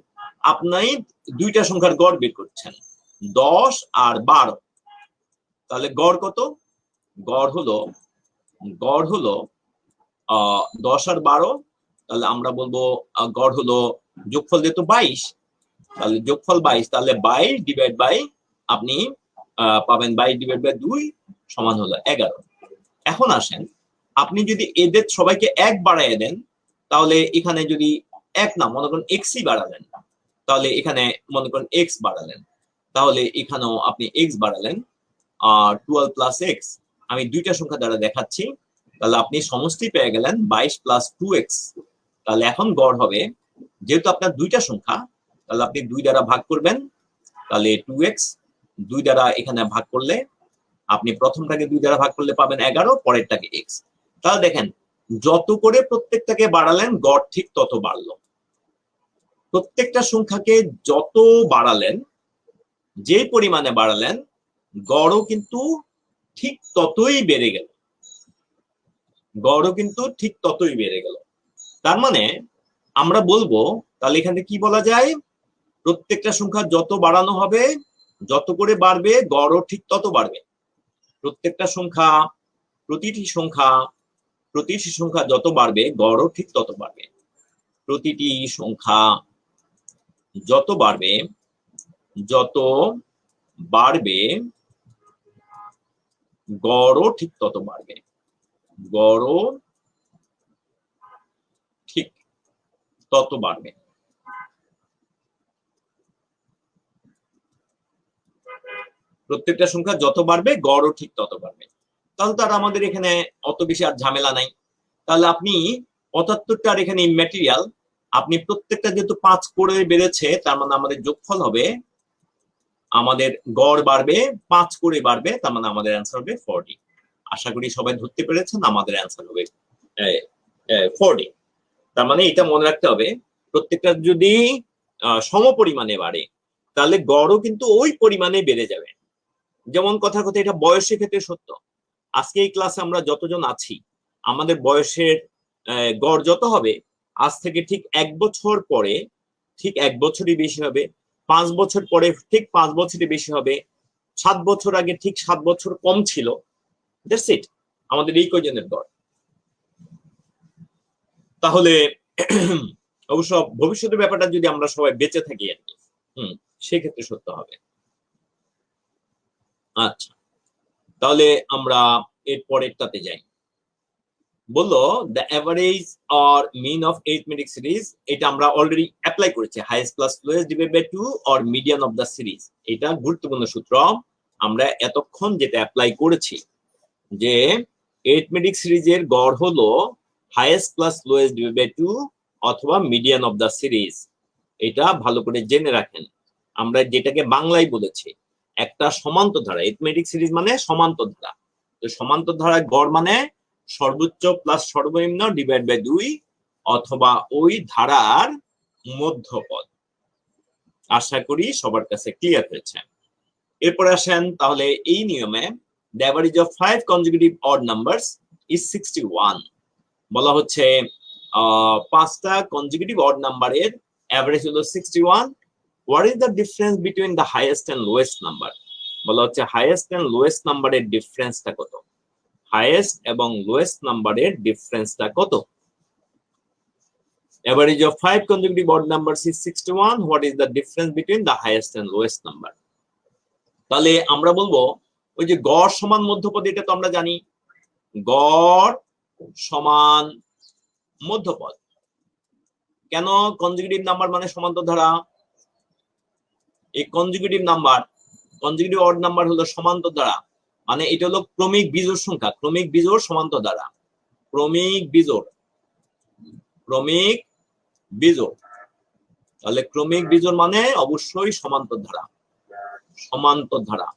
আপনি 2টা সংখ্যার গড় বের করছেন 10 আর 12, তাহলে গড় কত? গড় হলো 10 আর 12, তাহলে আমরা বলবো গড় হলো যোগফল যেহেতু 22, তাহলে যোগফল 22, তাহলে 22 ডিভাইড বাই আপনি পাবেন 22 ডিভাইড বাই 2 সমান হলো 11। এখন আসেন আপনি যদি এদের সবাইকে 1 বাড়ায় দেন তাহলে এখানে যদি 1 না মনে করেন xই বাড়ালেন, তাহলে এখানে মনে করেন x বাড়ালেন, তাহলে এখানেও আপনি x বাড়ালেন 12 প্লাস x। আমি 2টা সংখ্যা দ্বারা দেখাচ্ছি, তাহলে আপনি সমষ্টি পেয়ে গেলেন 22 প্লাস 2x। তাহলে এখন গড় হবে, যেহেতু আপনার 2টা সংখ্যা, তাহলে আপনি 2 দ্বারা ভাগ করবেন, তাহলে 2x, 2 দ্বারা এখানে ভাগ করলে আপনি প্রথমটাকে 2 দ্বারা ভাগ করলে পাবেন 11, পরেরটাকে x। তাহলে দেখেন যত করে প্রত্যেকটাকে বাড়ালেন গড় ঠিক তত বাড়লো। প্রত্যেকটা সংখ্যাকে যত বাড়ালেন, যে পরিমাণে বাড়ালেন গড়ও কিন্তু ঠিক ততই বেড়ে গেল, গড়ও কিন্তু ঠিক ততই বেড়ে গেল। তার মানে আমরা বলবো তাহলে এখানে কি বলা যায়, প্রত্যেকটা সংখ্যা যত বাড়ানো হবে, যত করে বাড়বে গড়ও ঠিক তত বাড়বে। প্রত্যেকটা সংখ্যা, প্রতিটি সংখ্যা যত বাড়বে গড়ও ঠিক তত বাড়বে। প্রতিটি সংখ্যা যত বাড়বে গড়ও ঠিক তত বাড়বে, গড়ও ঠিক তত বাড়বে। প্রত্যেকটা সংখ্যা যত বাড়বে গড়ও ঠিক তত বাড়বে। তাহলে তার আমাদের এখানে অত বেশি আর ঝামেলা নাই। তাহলে আপনি ৭৫টার এখানে ইম্যাটেরিয়াল, আপনি প্রত্যেকটা যেহেতু 5 করে বেড়েছে, তার মানে আমাদের যোগফল হবে, আমাদের গড় বাড়বে 5 করে বাড়বে, তার মানে আমাদের অ্যান্সার হবে 40। আশা করি সবাই ধরতে পেরেছেন, আমাদের অ্যান্সার হবে 40। তার মানে এটা মনে রাখতে হবে, প্রত্যেকটা যদি সমপরিমাণে বাড়ে তাহলে গড়ও কিন্তু ওই পরিমাণে বেড়ে যাবে। যেমন কথার কথা এটা বয়সের ক্ষেত্রে সত্য। আজকে এই ক্লাসে আমরা যতজন আছি, আমাদের বয়সের গড় যত হবে, আজ থেকে ঠিক 1 বছর পরে ঠিক 1 বছরই বেশি হবে, 5 বছর পরে ঠিক 5 বছরই বেশি হবে, 7 বছর আগে ঠিক 7 বছর কম ছিল। দ্যাটস ইট, আমাদের এই কয়জনের গড়। তাহলে অবশ্য ভবিষ্যতের ব্যাপারটা যদি আমরা সবাই বেঁচে থাকি আর কি, সেক্ষেত্রে সত্য হবে। আচ্ছা, তাহলে আমরা এর পরেরটাতে যাই। বললো the average or mean of arithmetic series, এটা আমরা অলরেডি অ্যাপ্লাই করেছি, highest plus lowest divide by 2 or median of the series. এটা গুরুত্বপূর্ণ সূত্র, আমরা এতক্ষণ যেটা অ্যাপ্লাই করেছি যে এরিথমেটিক সিরিজের গড় হলো highest plus lowest divide by 2 অথবা মিডিয়ান অফ দ্য সিরিজ। এটা ভালো করে জেনে রাখেন। আমরা যেটাকে বাংলায় বলেছি একটা সমান্তর ধারা, এরিথমেটিক সিরিজ মানে সমান্তর ধারা। তো সমান্তর ধারার গড় মানে সর্বোচ্চ প্লাস সর্বনিম্ন ডিভাইড বাই 2 অথবা ওই ধারার মধ্যপদ। আশা করি সবার কাছে ক্লিয়ার হয়েছে। এরপরে আসেন তাহলে এই নিয়মে, the average of 5 consecutive odd numbers is 61। বলা হচ্ছে 5টা কনজিকিউটিভ অড নাম্বারের অ্যাভারেজ হলো 61। What is the difference between the highest and lowest number? বলা হচ্ছে হাইয়েস্ট এন্ড লোয়েস্ট নাম্বারের ডিফারেন্সটা কত, হাইয়েস্ট এবং লোয়েস্ট নাম্বারের ডিফারেন্সটা কত। Average of 5 consecutive odd numbers is 61. What is the difference between the highest and lowest number? তাহলে আমরা বলবো ওই যে গড় সমান মধ্যপদ, এটা তো আমরা জানি, গড় সমান মধ্যপদ। কেন কনজিকিউটিভ নাম্বার মানে সমান্তর ধারা? এই consecutive number, consecutive odd number হলো সমান্তর ধারা, মানে এটা হলো ক্রমিক বিজোড় সংখ্যা, ক্রমিক বিজোড় সমান্তর ধারা, ক্রমিক বিজোড়, ক্রমিক বিজোড়। তাহলে ক্রমিক বিজোড় মানে অবশ্যই সমান্তর ধারা, সমান্তর ধারা,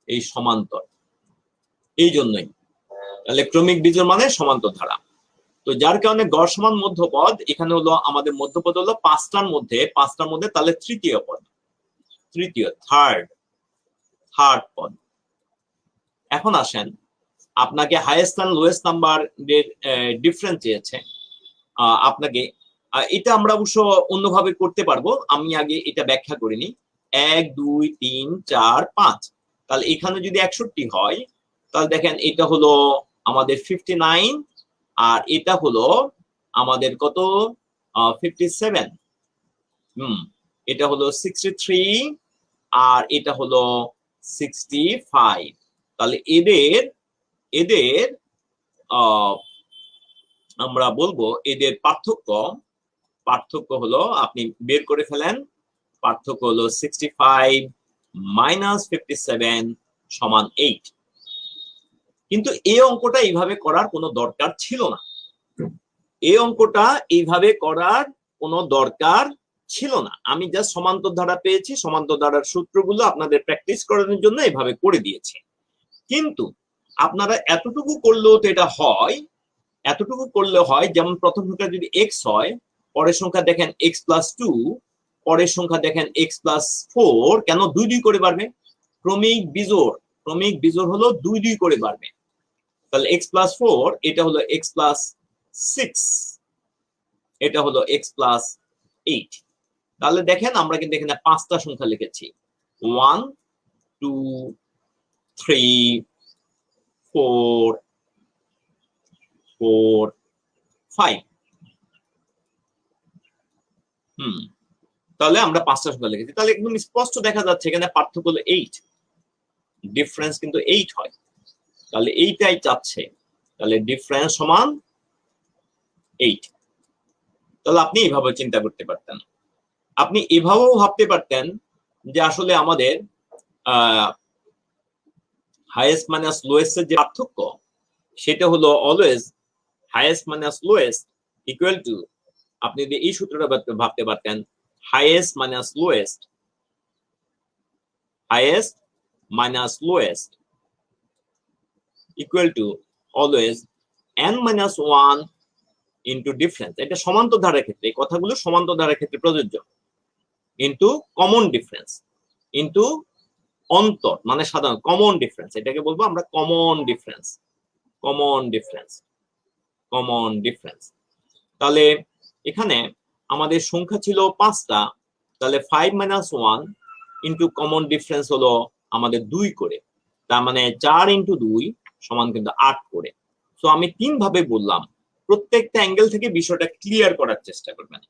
এই সমান্তর, এই জন্যই তাহলে ক্রমিক বিজোড় মানে সমান্তর ধারা। তো যার কারণে গড় সমান মধ্যপদ, এখানে হলো আমাদের মধ্যপদ হলো 5টার মধ্যে তাহলে তৃতীয় পদ, থার্ড পদ। এখন আসেন, আপনাকে হাইয়েস্ট এন্ড লোয়েস্ট নাম্বার এর ডিফারেন্স চেয়েছে আপনাকে, এটা আমরা অবশ্য অন্যভাবে করতে পারবো, আমি আগে এটা ব্যাখ্যা করিনি। 1 2 3 4 5, তাহলে এখানে যদি 61 হয় তাহলে দেখেন এটা হলো আমাদের 59, আর এটা হলো আমাদের কত 57, এটা হলো 63, আর এটা হলো 65। তাহলে এদের আমরা বলবো এদের পার্থক্য হলো, আপনি বের করে ফেলেন, পার্থক্য হলো 65 মাইনাস 57 সমান 8। কিন্তু এই অঙ্কটা এইভাবে করার কোনো দরকার ছিল না, এই অঙ্কটা এইভাবে করার কোনো দরকার ছিল না। আমি জাস্ট সমান্তর ধারা পেয়েছি, সমান্তর ধারার সূত্রগুলো আপনাদের প্র্যাকটিস করানোর জন্য এইভাবে করে দিয়েছি। কিন্তু আপনারা এতটুকু করলেও তো এটা হয়, এতটুকু করলে হয়, যেমন প্রথম সংখ্যা যদি x হয়, পরের সংখ্যা দেখেন x+2, পরের সংখ্যা দেখেন x+4 কেন 2 করে বাড়বে? ক্রমিক বিজোড় হলো 2 করে বাড়বে। তাহলে x+4 এটা হলো x+6, এটা হলো x+8। তাহলে দেখেন আমরা কিন্তু এখানে 5টা সংখ্যা লিখেছি, 1 2 3 4 4 5। তাহলে আমরা 5টা সংখ্যা লিখেছি। তাহলে একদম স্পষ্ট দেখা যাচ্ছে এখানে পার্থক্য হলো 8, ডিফারেন্স কিন্তু 8 হয়। তাহলে এইটাই চাচ্ছে, তাহলে ডিফারেন্স সমান 8। তাহলে আপনি এইভাবে চিন্তা করতে পারতেন। আপনি এভাবেও ভাবতে পারতেন যে আসলে আমাদের হাইয়েস্ট মাইনাস লোয়েস্ট এর যে পার্থক্য সেটা হলো always highest minus lowest equal to, আপনি যদি এই সূত্রটা ভাবতে পারতেন, highest minus lowest equal to always n-1 into difference. এটা সমান্তর ধারার ক্ষেত্রে, এই কথাগুলো সমান্তর ধারার ক্ষেত্রে প্রযোজ্য, ইন্টু কমন ডিফারেন্স, ইন্টু অন্তর মানে সাধারণ কমন ডিফারেন্স, এটাকে বলবো আমরা কমন ডিফারেন্স। তাহলে এখানে আমাদের সংখ্যা ছিল 5টা, তাহলে 5-1 ইন্টু কমন ডিফারেন্স হলো আমাদের 2 করে, তার মানে 4 ইন্টু 2 সমান কিন্তু 8 করে। সো আমি 3 ভাবে বললাম, প্রত্যেকটা অ্যাঙ্গেল থেকে বিষয়টা ক্লিয়ার করার চেষ্টা করবেন,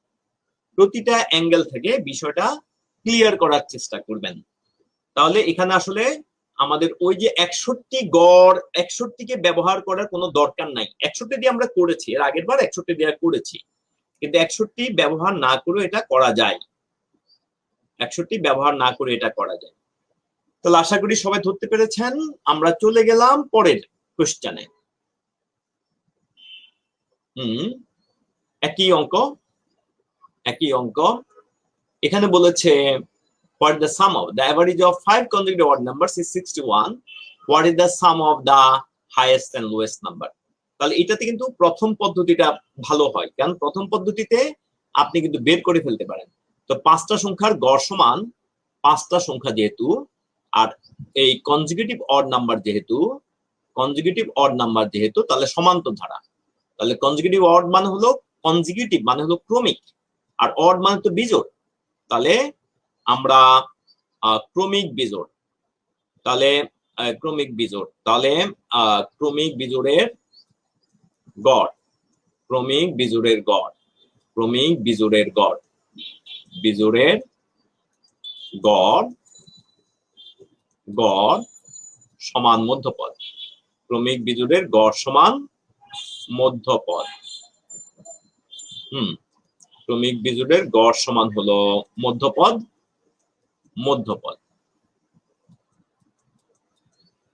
প্রতিটা অ্যাঙ্গেল থেকে বিষয়টা ক্লিয়ার করার চেষ্টা করবেন। তাহলে এখানে আসলে আমাদের ওই যে 61 গড় 61কে ব্যবহার করার কোনো দরকার নাই। 61 দিয়ে আমরা করেছি, এর আগের বার 61 দিয়ে করেছি, কিন্তু 61 ব্যবহার না করে এটা করা যায়, 61 ব্যবহার না করে এটা করা যায়। তাহলে আশা করি সবাই ধরতে পেরেছেন। আমরা চলে গেলাম পরের কোশ্চেনে। একই অঙ্ক এখানে বলেছে, what is the sum of the average of 5 consecutive odd numbers is 61, what is the sum of the highest and lowest number? তাহলে এটাতে কিন্তু প্রথম পদ্ধতিটা ভালো হয়, কারণ প্রথম পদ্ধতিতে আপনি কিন্তু বের করে ফেলতে পারেন। তো 5টা সংখ্যার গড় সমান 5টা সংখ্যা যেহেতু, আর এই কনজিকিউটিভ অড নাম্বার যেহেতু তাহলে সমান্তর ধারা। তাহলে কনজিকিউটিভ অড মানে হলো, কনজিকিউটিভ মানে হলো ক্রমিক, আর অড মানে তো বিজোড়। তাহলে আমরা ক্রমিক বিজোড়, তাহলে ক্রমিক বিজোড়ের গড়, গড় সমান মধ্যপদ, ক্রমিক বিজোড়ের গড় সমান মধ্যপদ। ক্রমিক বিজোড়ের গড় সমান হলো মধ্যপদ।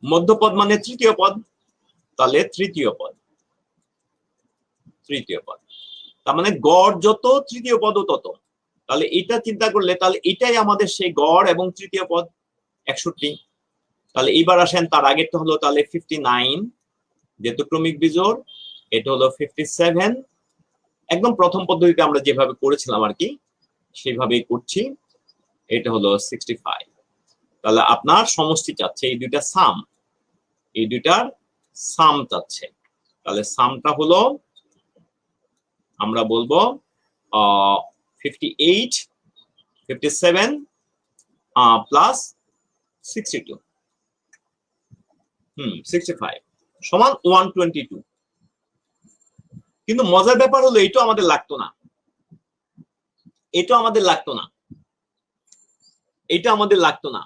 মধ্যপদ মানে তৃতীয় পদ, তাহলে তৃতীয় পদ, তার মানে গড় যত তৃতীয় পদ তত। তাহলে এটা চিন্তা করলে তাহলে এটাই আমাদের সেই গড় এবং তৃতীয় পদ 61। তাহলে এইবার আসেন, তার আগেরটা হলো তাহলে 59, যেহেতু ক্রমিক বিজোড়, এটা হলো 57। একদম প্রথম পদ্ধতিতে আমরা যেভাবে করেছিলাম আর কি সেভাবেই করছি, এটা হলো 65। তাহলে আপনার সমষ্টি চাচ্ছে, এই দুইটার সাম চাচ্ছে। তাহলে সামটা হলো আমরা বলবো 58 57 প্লাস 62 65 সমান 122। কিন্তু মজার ব্যাপার হলো এটা আমাদের লাগতো না,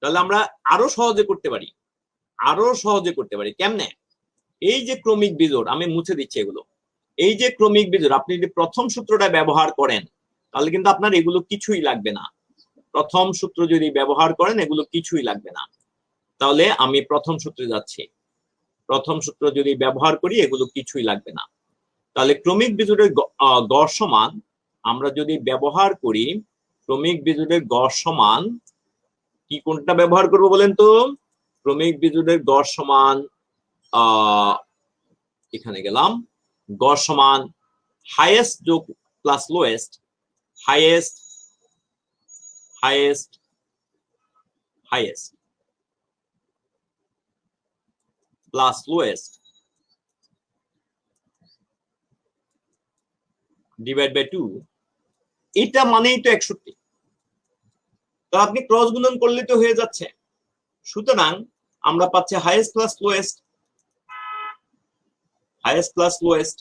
তাহলে আমরা আরো সহজে করতে পারি। কেমনে? এই যে ক্রমিক বিজোড়, আমি মুছে দিচ্ছি এগুলো, এই যে ক্রমিক বিজোড় আপনি যদি প্রথম সূত্রটা ব্যবহার করেন তাহলে কিন্তু আপনার এগুলো কিছুই লাগবে না। প্রথম সূত্র যদি ব্যবহার করেন এগুলো কিছুই লাগবে না। তাহলে আমি প্রথম সূত্রে যাচ্ছি, প্রথম সূত্র যদি ব্যবহার করি এগুলো কিছুই লাগবে না। তাহলে ক্রমিক বিজোড়ের গড় সমান, আমরা যদি ব্যবহার করি ক্রমিক বিজোড়ের গড় সমান, কি কোনটা ব্যবহার করব বলেন তো? ক্রমিক বিজোড়ের গড় সমান এখানে গেলাম, গড় সমান হাইয়েস্ট যোগ plus lowest, highest highest plus lowest divide by 2, এটা মানেই তো 61। তো আপনি ক্রস গুণন করলে তো হয়ে যাচ্ছে। সুতরাং আমরা পাচ্ছি highest plus lowest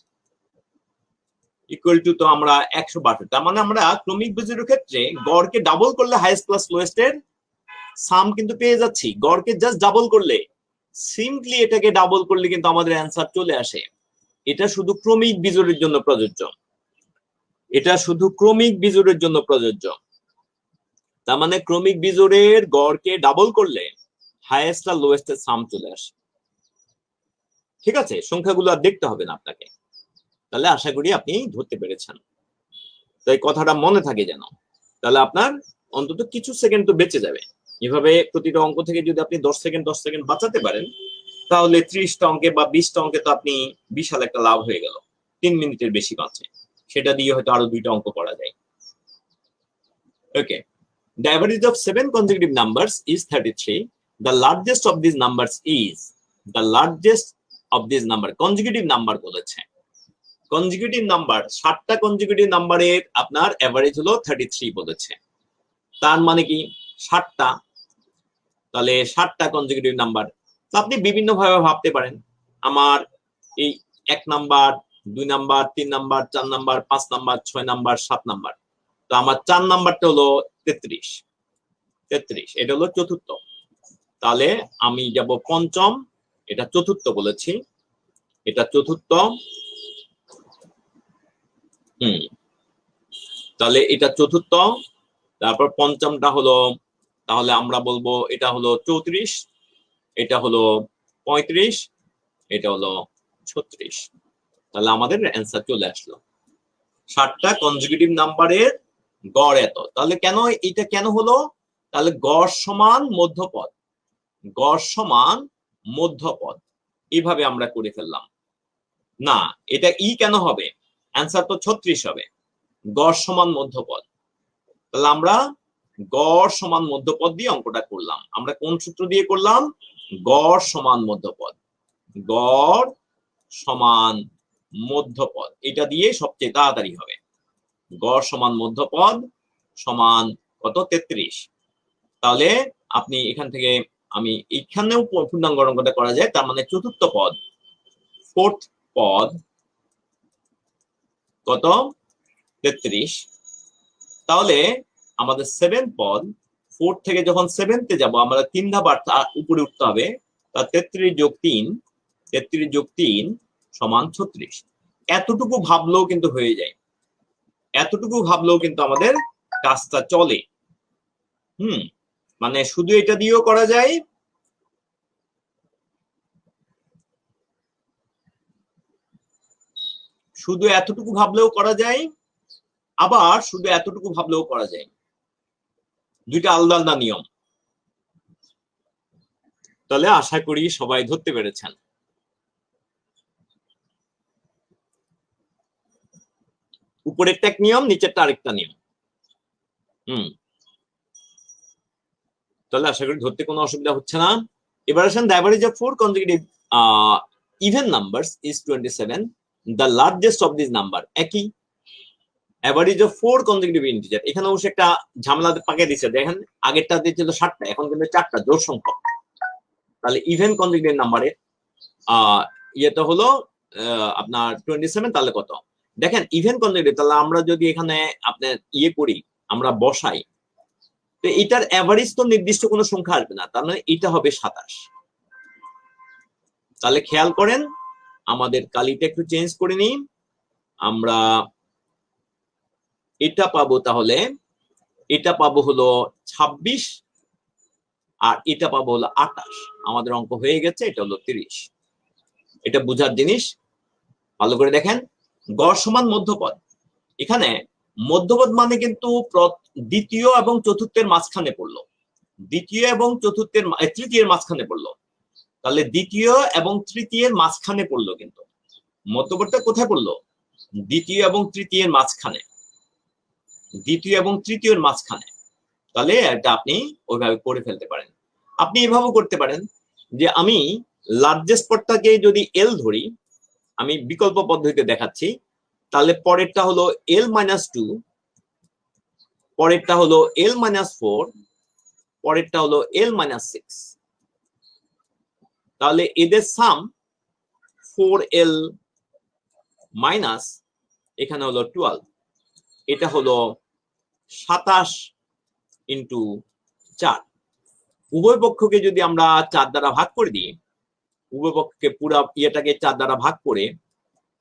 equal to, তো আমরা 162। তার মানে আমরা ক্রমিক বীজগণিতের ক্ষেত্রে গড়কে ডাবল করলে হাইয়েস্ট প্লাস লোয়েস্ট এর সাম কিন্তু পেয়ে যাচ্ছি। গড়কে জাস্ট ডাবল করলে, সিম্পলি এটাকে ডাবল করলে কিন্তু আমাদের অ্যান্সার চলে আসে। এটা শুধু ক্রমিক বীজগণিতের জন্য প্রযোজ্য। তার মানে ক্রমিক বীজগণিতের গড়কে ডাবল করলে হাইয়েস্ট আর লোয়েস্ট এর সাম চলে আসে। ঠিক আছে, সংখ্যাগুলো আর দেখতে হবে না আপনাকে। তাহলে আশা করি আপনি ধরতে পেরেছেন। তাই কথাটা মনে থাকে যেন, তাহলে আপনার অন্তত কিছু সেকেন্ড তো বেঁচে যাবে। এভাবে প্রতিটা অঙ্ক থেকে যদি আপনি 10 সেকেন্ড বাঁচাতে পারেন, তাহলে 30টা অঙ্কে বা 20টা অঙ্কে তো আপনি বিশাল একটা লাভ হয়ে গেল। 3 মিনিটের বেশি বাঁচে, সেটা দিয়ে হয়তো আরো 2টা অঙ্ক করা যায়। ওকে, the average of 7 consecutive numbers is 33. The largest of these numbers is consecutive number বলেছে। কনজিকিউটিভ নাম্বার 7টা কনজিকিউটিভ নাম্বারের আপনার এভারেজ হলো 33 বলেছে। তার মানে কি 7টা, তাহলে 7টা কনজিকিউটিভ নাম্বার। তো আপনি বিভিন্ন ভাবে ভাবতে পারেন, আমার এই 1 number, 2 number, 3 number, 4 number, 5 number, 6 number, 7 number. তো আমার 4 নাম্বারটা হলো 33, এটা হলো চতুর্থ। তাহলে আমি যাব পঞ্চম, এটা চতুর্থ বলেছি, এটা চতুর্থ। তাহলে এটা চতুর্থ, তারপর পঞ্চমটা হলো, তাহলে আমরা বলবো এটা হলো 34, এটা হলো 35, এটা হলো 36। তাহলে আমাদের অ্যান্সার চলে আসলো। 7টা কনজিকিউটিভ নাম্বারের গড় এত। তাহলে এটা কেন হলো? তাহলে গড় সমান মধ্যপদ, এইভাবে আমরা করে ফেললাম না। এটা কেন হবে? অ্যান্সার তো 36 হবে। গড় সমান মধ্যপদ, তাহলে আমরা গড় সমান মধ্যপদ দিয়ে অঙ্কটা করলাম। আমরা কোন সূত্র দিয়ে করলাম? গড় সমান মধ্যপদ, এটা দিয়ে সবচেয়ে তাড়াতাড়ি হবে। গড় সমান মধ্যপদ সমান কত? 33। তাহলে আপনি এখান থেকে, আমি এইখানেও পূর্ণাঙ্গ অঙ্কটা করা যায়। তার মানে চতুর্থ পদ, ফোর্থ পদ কত? 33। তাহলে আমাদের 7 পদ, 4 থেকে যখন 7তে যাব, আমরা 3 ধাপ উপরে উঠতে হবে। তা 33 যোগ 3 সমান 36। এতটুকু ভাবলেও কিন্তু হয়ে যায়, এতটুকু ভাবলেও কিন্তু আমাদের কাজটা চলে। মানে শুধু এটা দিয়েও করা যায়, শুধু এতটুকু ভাবলেও করা যায়, আবার শুধু এতটুকু ভাবলেও করা যায়। দুইটা আলাদা আলাদা নিয়ম। তাহলে আশা করি সবাই ধরতে পেরেছেন। উপরেরটা এক নিয়ম, নিচেরটা আরেকটা নিয়ম। তাহলে আশা করি ধরতে কোনো অসুবিধা হচ্ছে না। এবার আসেন, the average of 4 consecutive even numbers is 27. The largest of these number, একই average of 4 consecutive integer। এখানে অবশ্য একটা ঝামেলা পাকিয়ে দিচ্ছে, দেখেন আগেরটা দিয়েছিল 7টা, এখন কিন্তু 4টা জোড় সংখ্যক। তাহলে ইভেন কনজিকিউটিভ নাম্বারে ইয়েটা হলো আপনার 27। তাহলে কত? দেখেন ইভেন কনজিকিউটিভ, তাহলে আমরা যদি এখানে আপনার করি, আমরা বসাই, তো এটার এভারেজ তো নির্দিষ্ট কোনো সংখ্যা আসবে না, তার মানে এটা হবে 27। তাহলে খেয়াল করেন, আমাদের কালিটা একটু চেঞ্জ করে নিই। আমরা এটা পাবো, তাহলে এটা পাবো হলো 26, আর এটা পাবো হলো 28। আমাদের অঙ্ক হয়ে গেছে, এটা হলো 30। এটা বুঝার জিনিস, ভালো করে দেখেন। গড় সমান মধ্যপদ, এখানে মধ্যপদ মানে কিন্তু দ্বিতীয় এবং চতুর্থের মাঝখানে পড়লো, তৃতীয়ের মাঝখানে পড়লো। তাহলে দ্বিতীয় এবং তৃতীয়ের মাঝখানে পড়লো, কিন্তু মধ্যপদটা কোথায় পড়লো? দ্বিতীয় এবং তৃতীয়ের মাঝখানে। তাহলে এটা আপনি ওইভাবে করে ফেলতে পারেন। আপনি এভাবেও করতে পারেন যে আমি লার্জেস্ট পদটাকে যদি এল ধরি, আমি বিকল্প পদ্ধতিতে দেখাচ্ছি, তাহলে পরেরটা হলো L-2, পরেরটা হলো L-4, পরেরটা হলো L-6। তাহলে এদের সাম 4L মাইনাস এখানে হলো 12, এটা হলো 27 ইন্টু 4। উভয় পক্ষকে যদি আমরা 4 দ্বারা ভাগ করে দিই, উভয় পক্ষকে পুরো ইয়েটাকে 4 দ্বারা ভাগ করে,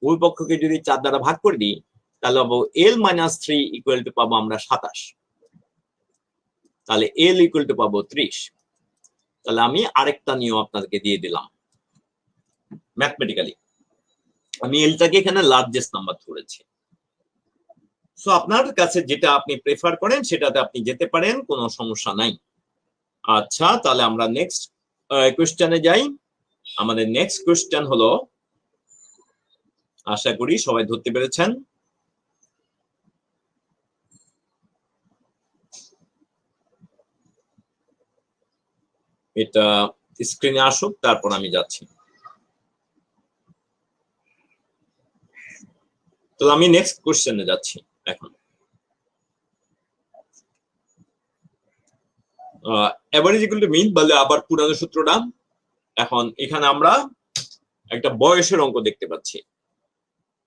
উভয় পক্ষকে যদি 4 দ্বারা ভাগ করে দিই, তাহলে পাবো L-3 ইকুয়াল টু পাবো আমরা 27। তাহলে L ইকুয়াল টু পাবো 30। তাহলে আমি আরেকটা নিয়ম আপনাদেরকে দিয়ে দিলাম ম্যাথমেটিক্যালি, আমি এলটাকে এখানে লার্জেস্ট নাম্বার ধরেছি। সো আপনার কাছে যেটা আপনি প্রেফার করেন সেটাতে আপনি যেতে পারেন, কোনো সমস্যা নাই। আচ্ছা, তাহলে আমরা নেক্সট কোশ্চেনে যাই। আমাদের নেক্সট কোশ্চেন হলো, আশা করি সবাই ধরতে পেরেছেন। এটা স্ক্রিনে আসুক, তারপর আমি যাচ্ছি। তো আমি নেক্সট কোশ্চেনে যাচ্ছি এখন। এভারেজ ইকুয়াল টু মিন বলে আবার পুরানো সূত্রটা। এখন এখানে আমরা একটা বয়সের অঙ্ক দেখতে পাচ্ছি,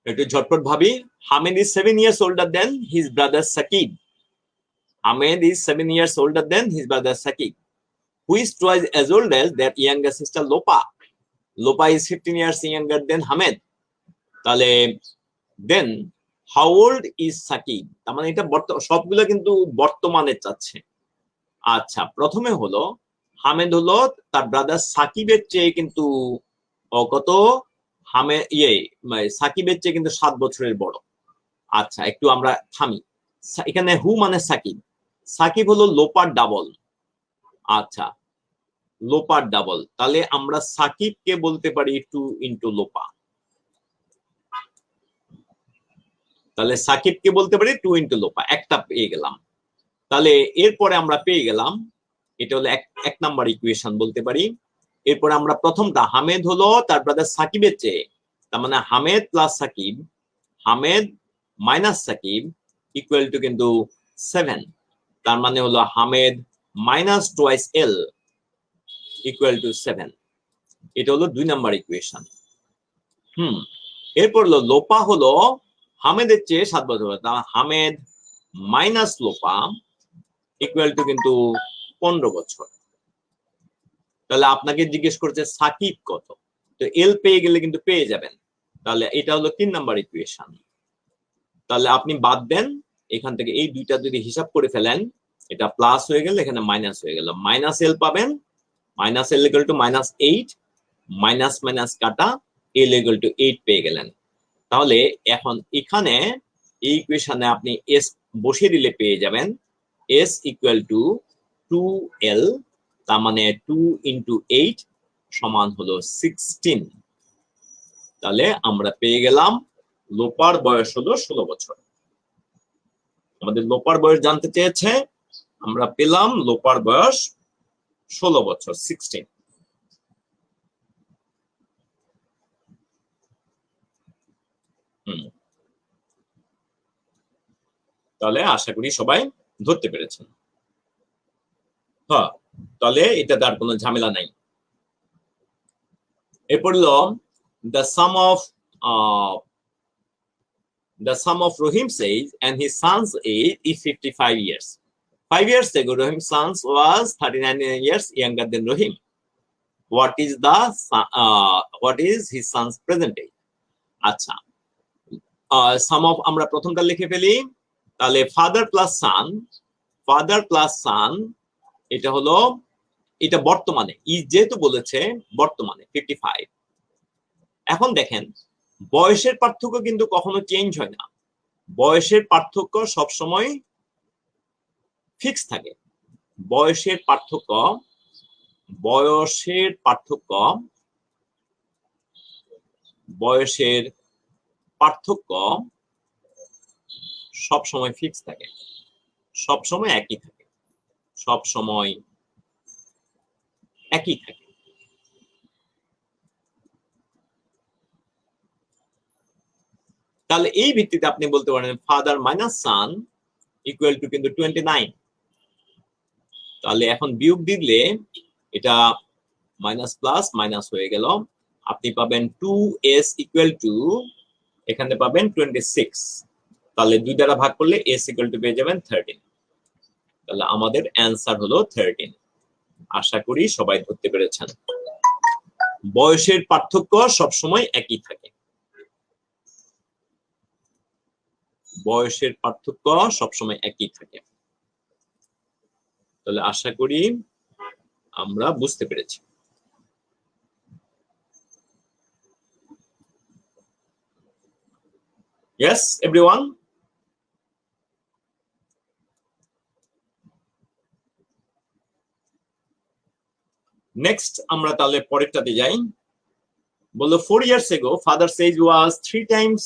একটু ঝটপট ভাবি। Hamid is 7 years older than his brother Sakib. Ahmed is 7 years older than his brother Sakib, who is twice as old as their younger sister Lopa. Lopa is 15 years younger than Hamed. তাহলে then how old is Sakib? তার মানে এটা সবগুলো কিন্তু বর্তমানে চাচ্ছে। আচ্ছা, প্রথমে হলো হামেদ হলো তার ব্রাদার সাকিবের চেয়ে কিন্তু কত, সাকিবের চেয়ে কিন্তু 7 বছরের বড়। আচ্ছা, একটু আমরা থামি। এখানে হু মানে সাকিব, সাকিব হলো লোপার ডাবল। আচ্ছা, লোপার ডাবল, তাহলে আমরা সাকিবকে বলতে পারি 2 ইন্টু লোপা। তাহলে সাকিবকে বলতে পারি 2 ইন্টু লোপা, একটা পেয়ে গেলাম। তাহলে এরপরে আমরা পেয়ে গেলাম, এটা হলো এক নাম্বার ইকুয়েশন বলতে পারি। এরপরে আমরা প্রথমটা হামেদ হলো তার ব্রাদার সাকিবের চেয়ে, তার মানে Hamed plus Sakib, Hamed minus Sakib equal to কিন্তু 7। তার মানে হলো Hamed minus twice L equal to 7। এটা হলো 2 নাম্বার ইকুয়েশন। এরপর হলো লোপা হলো হামেদের চেয়ে 7 বছর, তার Hamed minus Lopa equal to কিন্তু 15 বছর। তাহলে আপনাকে জিজ্ঞেস করছে সাকিব কত, তো এল পেয়ে গেলে কিন্তু পেয়ে যাবেন। তাহলে এটা হলো 3 নাম্বার ইকুয়েশন। তাহলে আপনি বাদ দেন, এখান থেকে এই দুইটা যদি হিসাব করে ফেলেন, এটা প্লাস হয়ে গেল, এখানে মাইনাস হয়ে গেল, মাইনাস এল পাবেন, minus L equal two -8, minus minus কাটা, এল ইকুয়াল টু 8 পেয়ে গেলেন। তাহলে এখন এখানে এই ইকুয়েশনে আপনি এস বসিয়ে দিলে পেয়ে যাবেন এস ইকুয়াল টু 2L, তার মানে 2 ইন্টু 8 সমান হলো 16। তাহলে আমরা পেয়ে গেলাম লোপার বয়স হলো 16 বছর। আমাদের লোপার বয়স জানতে চেয়েছে, আমরা পেলাম লোপার বয়স 16 বছর, 16। তাহলে আশা করি সবাই ধরতে পেরেছেন। হ্যাঁ, তাহলে এটা তার কোনো ঝামেলা নাই। এরপর হলো the sum of Rahim's age and his son's age is 55 years. 5 years ago, Rahim's son was 39 years younger than Rahim. What is his son's present age? আচ্ছা, sum of আমরা প্রথমটা লিখে ফেলি। তাহলে ফাদার প্লাস সান, এটা হলো, এটা বর্তমানে, যেহেতু বলেছে বর্তমানে 55। এখন দেখেন, বয়সের পার্থক্য কিন্তু কখনো চেঞ্জ হয় না, বয়সের পার্থক্য সবসময় ফিক্স থাকে। বয়সের পার্থক্য সবসময় ফিক্স থাকে, সবসময় একই থাকে। সব সময় একই থাকে। তাহলে এই ভিত্তিতে আপনি বলতে পারেন father minus son equal to কিন্তু 29। তাহলে এখন বিয়োগ দিলে এটা মাইনাস প্লাস মাইনাস হয়ে গেল, আপনি পাবেন 2s ইকুয়াল টু, এখানে পাবেন 26। তাহলে 2 দ্বারা ভাগ করলে s ইকুয়াল টু পেয়ে যাবেন 13। তাহলে আমাদের অ্যান্সার হলো 13। আশা করি সবাই ধরতে পেরেছেন। বয়সের পার্থক্য সবসময় একই থাকে। বয়সের পার্থক্য সবসময় একই থাকে। তাহলে আশা করি আমরা বুঝতে পেরেছি। Yes, everyone? Next, আমরা তাহলে পরেরটাতে যাই। বললো 4 years ago, father's age was 3 times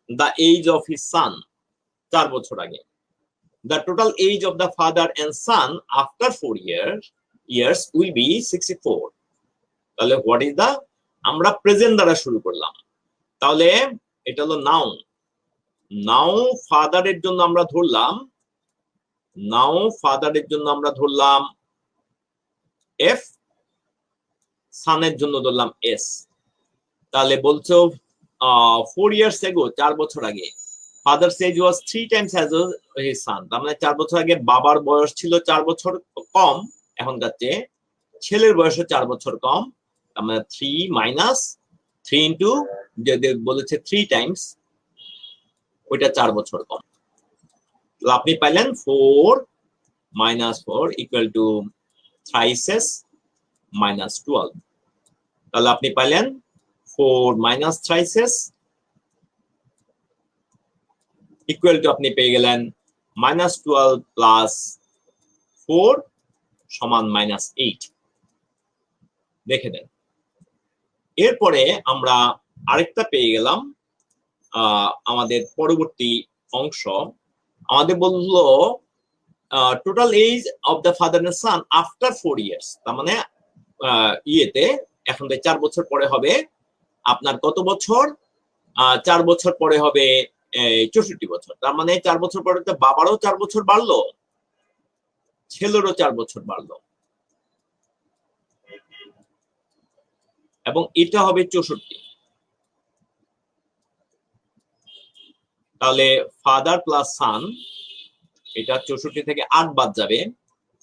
the age of his son. 4 বছর আগে। The total age of the father and son after 4 years will be 64. তাহলে what is the, আমরা প্রেজেন্ট দ্বারা শুরু করলাম। তাহলে এটা হলো নাও। নাও ফাদারের জন্য আমরা ধরলাম, নাও ফাদারের জন্য আমরা ধরলাম এফ, সানের জন্য ধরলাম এস। তাহলে বলছো 4 years ago, 4 বছর আগে, ফাদার's age was 3 times as his son। তার মানে 4 বছর আগে বাবার বয়স ছিল 4 বছর কম, এখন যাচ্ছে ছেলের বয়সও 4 বছর কম। তার মানে 3 মাইনাস 3 ইন্টু, যদি বলেছে 3 টাইমস, ওইটা 4 বছর কম। তাহলে আপনি পাইলেন 4 মাইনাস 4 ইকুয়াল টু থ্রাইসেস মাইনাস 12। তাহলে আপনি পাইলেন 4 মাইনাস থ্রাইসেস ইকুয়াল টু, আপনি পেয়ে গেলেন মাইনাস 12 প্লাস 4 সমান মাইনাস 8। দেখে দেন। এরপরে আমরা আরেকটা পেয়ে গেলাম, আমাদের পরবর্তী অংশ আমাদের বললো total age of the father and son after 4 years। তার মানে ইয়েতে এখন 4 বছর পরে হবে আপনার কত বছর, 4 বছর পরে হবে 64 বছর। তার মানে 4 বছর পরে তো বাবারও 4 বছর বাড়লো, ছেলেরও 4 বছর বাড়লো, এবং এটা হবে 64। তাহলে ফাদার প্লাস সান, এটা 64 থেকে 8 বাদ যাবে,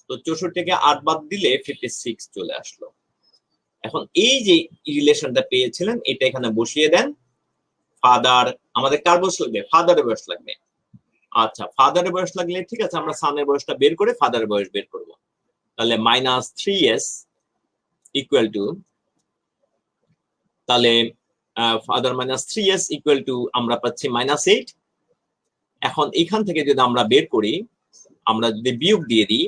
তো 64 থেকে 8 বাদ দিলে 56 চলে আসলো। এখন এই যে রিলেশনটা পেয়েছিলেন এটা এখানে বসিয়ে দেন। ফাদার, আমাদের কার বয়স লাগবে? ফাদারের বয়স লাগবে। আচ্ছা, ফাদারের বয়স লাগলে ঠিক আছে, আমরা সানের বয়সটা বের করে ফাদারের বয়স বের করব। তাহলে মাইনাস 3s ইকুয়াল টু, তাহলে father minus 3s equal to আমরা পাচ্ছি মাইনাস 8। এখন এখান থেকে যদি আমরা বের করি, আমরা যদি বিয়োগ দিয়ে দিই,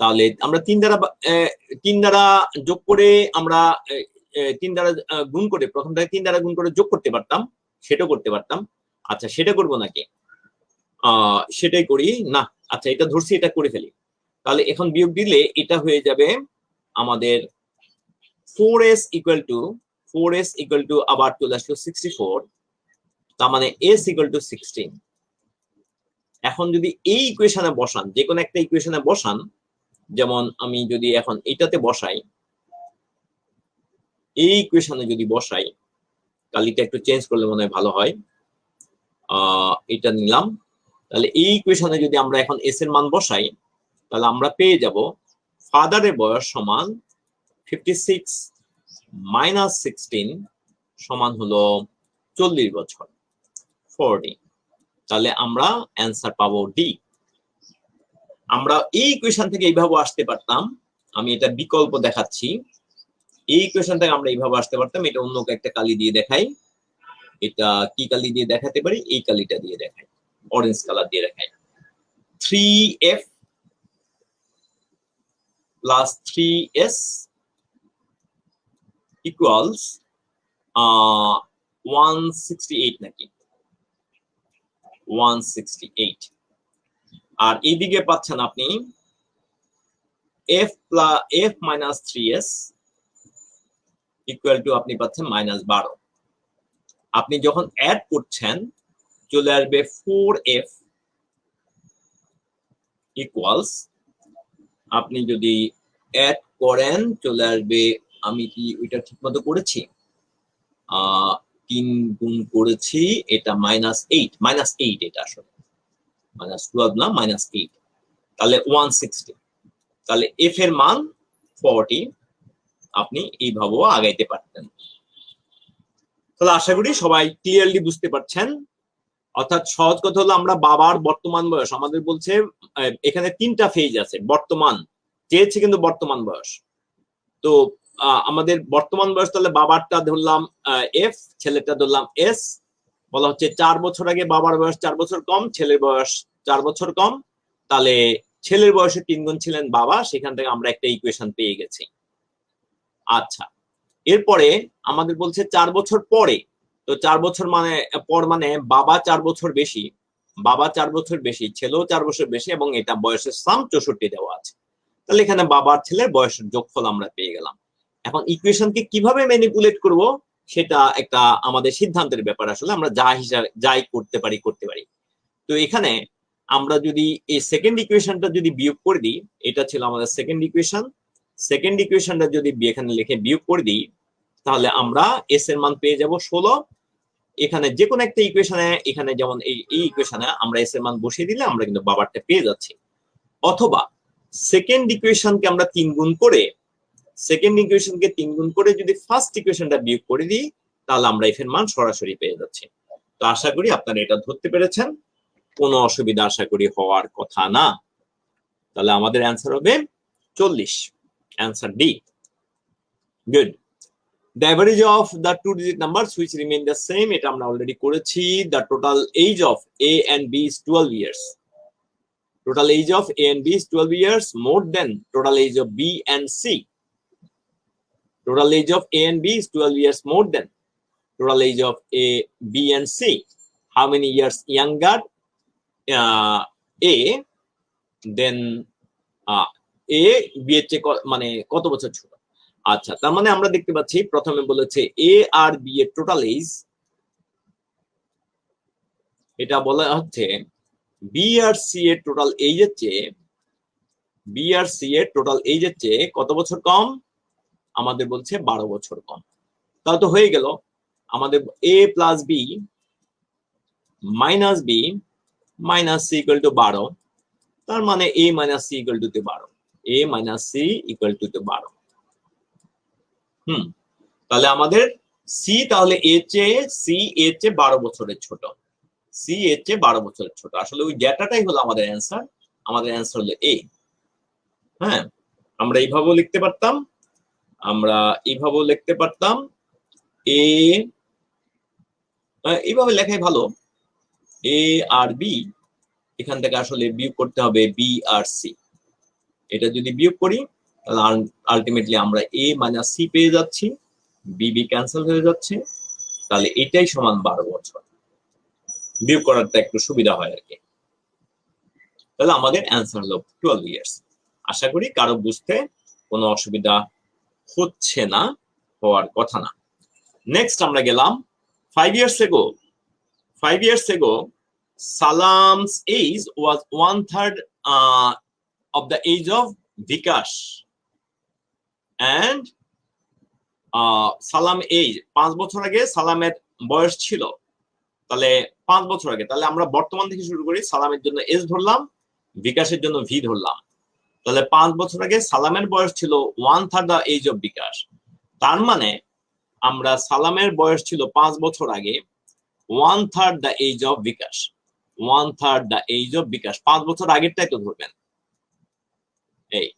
তাহলে আমরা 3 দ্বারা যোগ করে, আমরা 3 দ্বারা গুণ করে, প্রথমটাকে 3 দ্বারা গুণ করে যোগ করতে পারতাম, সেটাও করতে পারতাম। আচ্ছা, সেটা করবো নাকি? সেটাই করি না। আচ্ছা, এটা ধরছি, এটা করে ফেলি। তাহলে এখন বিয়োগ দিলে এটা হয়ে যাবে আমাদের 4s ইকুয়াল টু আবার চলে আসলো 64। তার মানে s ইকুয়াল টু 16। এখন যদি এই ইকুয়েশনে বসান, যে কোনো একটা ইকুয়েশনে বসান, যেমন আমি যদি এখন এটাতে বসাই, এই ইকুয়েশনে যদি বসাই, কালিটা একটু চেঞ্জ করলে মনে হয় ভালো হয়। এটা নিলাম। তাহলে এই ইকুয়েশনে যদি আমরা এখন এস এর মান বসাই, তাহলে আমরা পেয়ে যাব ফাদারের বয়স সমান 56 মাইনাস 16 সমান হলো 40 বছর, 40। তাহলে আমরা অ্যান্সার পাবো ডি। আমরা এই ইকুয়েশন থেকে এইভাবে আসতে পারতাম, আমি এটা বিকল্প দেখাচ্ছি। এই ইকুয়েশন থেকে আমরা এইভাবে আসতে পারতাম, এটা অন্য একটা কালি দিয়ে দেখাই। এটা কি কালি দিয়ে দেখাতে পারি? এই কালিটা দিয়ে দেখাই, অরেঞ্জ কালার দিয়ে দেখাই। 3f প্লাস 3s ইকুয়ালস 168 নাকি? 168। আর এইদিকে পাচ্ছেন আপনি f minus 3s equal to আপনি পাচ্ছেন -12। আপনি যখন অ্যাড করছেন চলে আসবে 4f ইকুয়ালস, আপনি যদি অ্যাড করেন চলে আসবে, আমি কি ওইটা ঠিক মতো করেছি, 3 গুণ করেছি, এটা -8 এটা আসলে -12 না -8, তাহলে 160, তাহলে f এর মান 40। আপনি এইভাবেও আগাইতে পারতেন। তাহলে আশা করি সবাই ক্লিয়ারলি বুঝতে পারছেন। অর্থাৎ সহজ কথা হলো, আমরা বাবার বর্তমান বয়স আমাদের বলছে, এখানে 3টা ফেজ আছে, বর্তমান চেয়েছে কিন্তু বর্তমান বয়স। তো আমাদের বর্তমান বয়স, তাহলে বাবারটা ধরলাম এফ, ছেলেটা ধরলাম এস। বলা হচ্ছে 4 বছর আগে বাবার বয়স 4 বছর কম, ছেলের বয়স 4 বছর কম, তাহলে ছেলের বয়সে 3 গুণ ছিলেন বাবা, সেখান থেকে আমরা একটা ইকুয়েশন পেয়ে গেছি। আচ্ছা, এরপরে আমাদের বলছে 4 বছর পরে, তো 4 বছর মানে বাবা 4 বছর বেশি, বাবা 4 বছর বেশি, ছেলেও 4 বছর বেশি, এবং এটা বয়সের সাম 64 দেওয়া আছে। তাহলে এখানে বাবার ছেলের বয়সের যোগফল আমরা পেয়ে গেলাম। এখন ইকুয়েশনকে কিভাবে ম্যানিপুলেট করব সেটা একটা আমাদের সিদ্ধান্তের ব্যাপার, আসলে আমরা যাই করতে পারি। তো এখানে আমরা যদি এই সেকেন্ড ইকুয়েশনটা যদি বিয়োগ করে দিই, এটা ছিল আমাদের সেকেন্ড ইকুয়েশনটা যদি এখানে লিখে বিয়োগ করে দিই, তাহলে আমরা এস এর মান পেয়ে যাব 16। এখানে যে কোনো একটা ইকুয়েশনে, এখানে যেমন এই ইকুয়েশনে আমরা এস এর মান বসিয়ে দিলে আমরা কিন্তু বাবারটা পেয়ে যাচ্ছি। অথবা সেকেন্ড ইকুয়েশনকে আমরা 3 গুণ করে যদি ফার্স্ট ইকুয়েশনটা বিয়োগ করে দিই, তাহলে আমরা এফ এর মান সরাসরি পেয়ে যাচ্ছি। তো আশা করি আপনারা এটা ধরতে পেরেছেন, কোনো অসুবিধা আশা করি হওয়ার কথা না। তাহলে আমাদের অ্যান্সার হবে 40, answer D. Good. The average of the 2-digit numbers which remain the same, এটা আমরা অলরেডি করেছি। The total age of A and B is 12 years. Total age of A and B is 12 years more than total age of B and C. Total age of A and B is 12 years more than total age of A, B and C. How many years younger A then A B এর চেয়ে মানে কত বছর ছোট? আচ্ছা, তার মানে আমরা দেখতে পাচ্ছি প্রথমে বলেছে এ আর বি এর টোটাল এজ, এটা বলা হচ্ছে বি আর সি এর টোটাল এজের চেয়ে কত বছর কম? আমাদের বলছে 12 বছর কম। তাহলে তো হয়ে গেল আমাদের A plus B minus B minus C equal to 12, তার মানে A minus C equal to 12, A minus C equal to 12। তাহলে আমাদের সি, তাহলে এর চেয়ে 12 বছরের ছোট, সি এর চেয়ে 12 বছরের ছোট। আসলে ওই ডেটাটাই হলো আমাদের অ্যান্সার, আমাদের অ্যান্সার হলো এ। হ্যাঁ, আমরা এইভাবেও লিখতে পারতাম, এ এইভাবে লেখাই ভালো, এ আর বি, এখান থেকে আসলে বিয়োগ করতে হবে বি আর সি। এটা যদি বিয়োগ করি তাহলে আলটিমেটলি আমরা এ মাইনাস সি পেয়ে যাচ্ছি, বি ক্যান্সেল হয়ে যাচ্ছে, তাহলে এটাই সমান 12 বছর। বিয়োগ করাটা একটু সুবিধা হয় আর কি। তাহলে আমাদের অ্যান্সার হলো 12 ইয়ার্স। আশা করি কারো বুঝতে কোনো অসুবিধা হচ্ছে না, হওয়ার কথা না। নেক্সট আমরা গেলাম 5 years ago Salam's age was 1/3 of the age of Vikash and সালাম এজ 5 বছর আগে সালামের বয়স ছিল, তাহলে 5 বছর আগে, তাহলে আমরা বর্তমান থেকে শুরু করি, সালামের জন্য এস ধরলাম, বিকাশের জন্য ভি ধরলাম। তাহলে 5 বছর আগে সালামের বয়স ছিল 1/3 the age of বিকাশ। তার মানে আমরা সালামের বয়স ছিল 5 বছর আগে 1/3 the age of bKash, 1/3 the age of বিকাশ, 5 বছর আগেরটাই তো ধরবেন। এই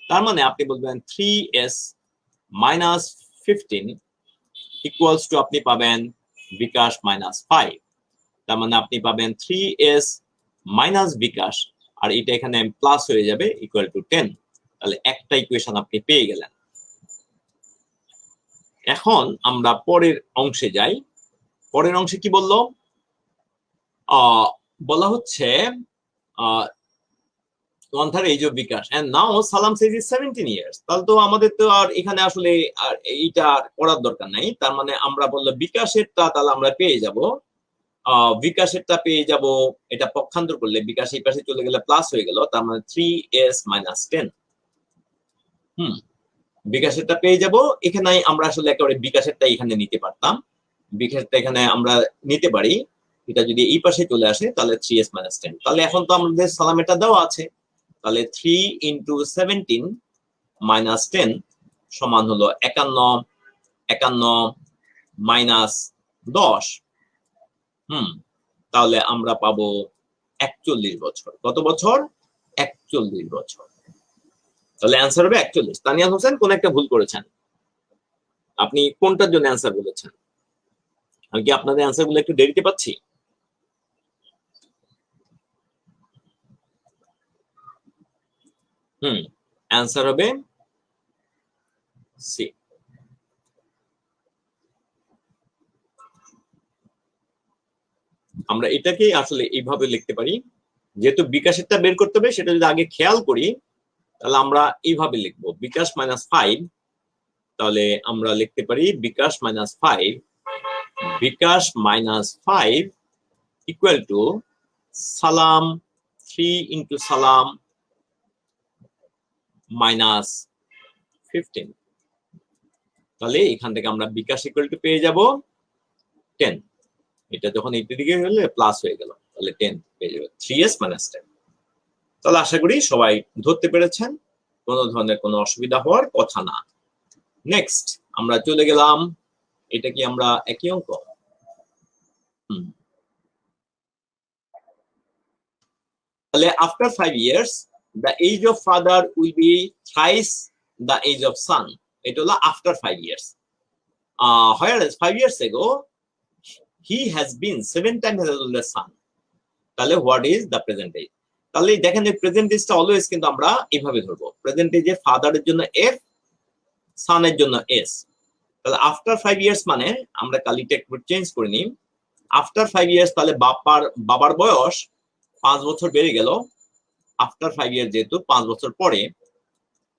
তার মানে আপনি বলবেন 3s minus 15 equals to আপনি পাবেন বিকাশ minus 5, তার মানে আপনি পাবেন 3s minus বিকাশ, আর এটা এখানে প্লাস হয়ে যাবে ইকুয়াল টু 10। তাহলে একটা ইকুয়েশন আপনি পেয়ে গেলেন। এখন আমরা পরের অংশে যাই। পরের অংশে কি বললো? বলা হচ্ছে 1/3 age of bKash, and now সালাম says is 17 years. তাহলে তো আমাদের তো আর এখানে আসলে আর এইটা করার দরকার নাই। তার মানে আমরা বললে বিকাশেরটা তাহলে আমরা পেয়ে যাব, বিকাশেরটা পেয়ে যাব, এটা পক্ষান্তর করলে বিকাশ এই পাশে চলে গেলে প্লাস হয়ে গেল, তার মানে 3s - 10। বিকাশেরটা পেয়ে যাব। এখানে আমরা আসলে একেবারে বিকাশেরটা এখানে নিতে পারতাম, বিকাশেরটা এখানে আমরা নিতে পারি। এটা যদি এই পাশে চলে আসে তাহলে 3s - 10। তাহলে এখন তো আমাদের সালামেটা দেওয়া আছে, তাহলে 3 × 17 - 10 সমান হলো 51, 51 - 10। তাহলে আমরা পাবো 41 বছর। কত বছর? 41 বছর। তাহলে অ্যান্সার হবে 41। তানিয়া হোসেন কোন একটা ভুল করেছেন, আপনি কোনটার জন্য অ্যান্সার বলেছেন? আমি কি আপনাদের অ্যান্সার গুলো একটু দেরিতে পাচ্ছি? অ্যান্সার হবে সি। আমরা এটাকে আসলে এইভাবে লিখতে পারি, যেহেতু বিকাশেরটা বের করতে হবে সেটা যদি আগে খেয়াল করি তাহলে আমরা এইভাবে লিখবো বিকাশ -5। তাহলে আমরা লিখতে পারি বিকাশ -5, বিকাশ -5 ইকুয়াল টু সালাম 3 × সালাম -15। তাহলে এখান থেকে আমরা বিকাশ ইকুয়াল টু পেয়ে যাব 10। এটা যখন এই দিকে হলে প্লাস হয়ে গেল, তাহলে 10 পেয়ে যাবে, 3s - 10। তাহলে আশা করি সবাই ধরতে পেরেছেন, কোনো ধরনের কোনো অসুবিধা হওয়ার কথা না। নেক্সট আমরা চলে গেলাম, এটা কি আমরা একই অঙ্ক? তাহলে after 5 years the age of father will be thrice the age of son. এটা হলো after 5 years, whereas 5 years ago he has been 7 times as old as son. তাহলে what is the present age? তাহলে দেখেন এই present এজটা always কিন্তু আমরা এইভাবে ধরবো, প্রেজেন্ট এজে ফাদারের জন্য f, সানের জন্য s। তাহলে আফটার 5 years মানে আমরা কালিটা একটু চেঞ্জ করে নিই, আফটার 5 years তাহলে বাবার বয়স 5 বছর বেড়ে গেল। আফটার 5 years যেহেতু 5 বছর পরে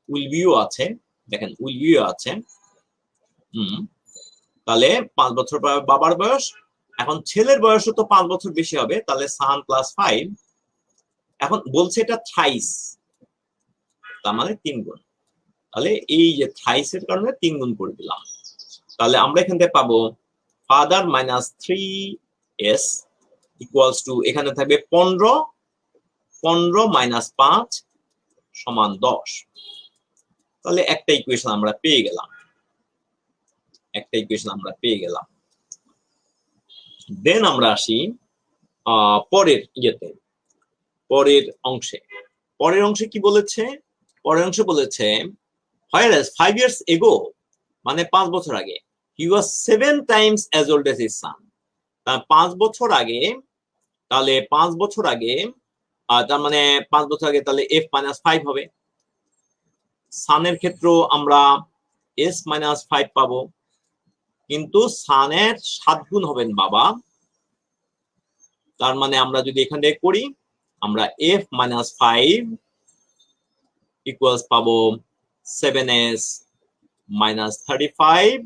উইল বিও আছে, দেখেন উইল বিও আছে। তাহলে 5 বছর পর বাবার বয়স, এখন ছেলের বয়সও তো 5 বছর বেশি হবে, তাহলে সান +5। এখন বলছে এটা থ্রাইস, তার মানে 3 গুণ। তাহলে এই যে থ্রাইসের কারণে 3 গুণ করে দিলাম। তাহলে আমরা এখান থেকে পাবো ফাদার -3s ইকুয়ালস টু, এখানে থাকবে 15, 15 - 5 সমান 10। তাহলে একটা ইকুয়েশন আমরা পেয়ে গেলাম, একটা ইকুয়েশন আমরা পেয়ে গেলাম। দেন আমরা আসি পরের ইয়েতে, পরের অংশে। পরের অংশে কি বলেছে? পরের অংশে বলেছে whereas 5 years ago মানে 5 বছর আগে he was 7 times as old as his son। তার 5 বছর আগে, তাহলে 5 বছর আগে তার মানে 5 বছর আগে তাহলে f - 5 হবে। সানের ক্ষেত্রে আমরা s - 5 পাবো, কিন্তু সানের 7 গুণ হবেন বাবা। তার মানে আমরা যদি এখান থেকে করি, আমরা f - 5 ইকুয়ালস পাবো 7s - 35।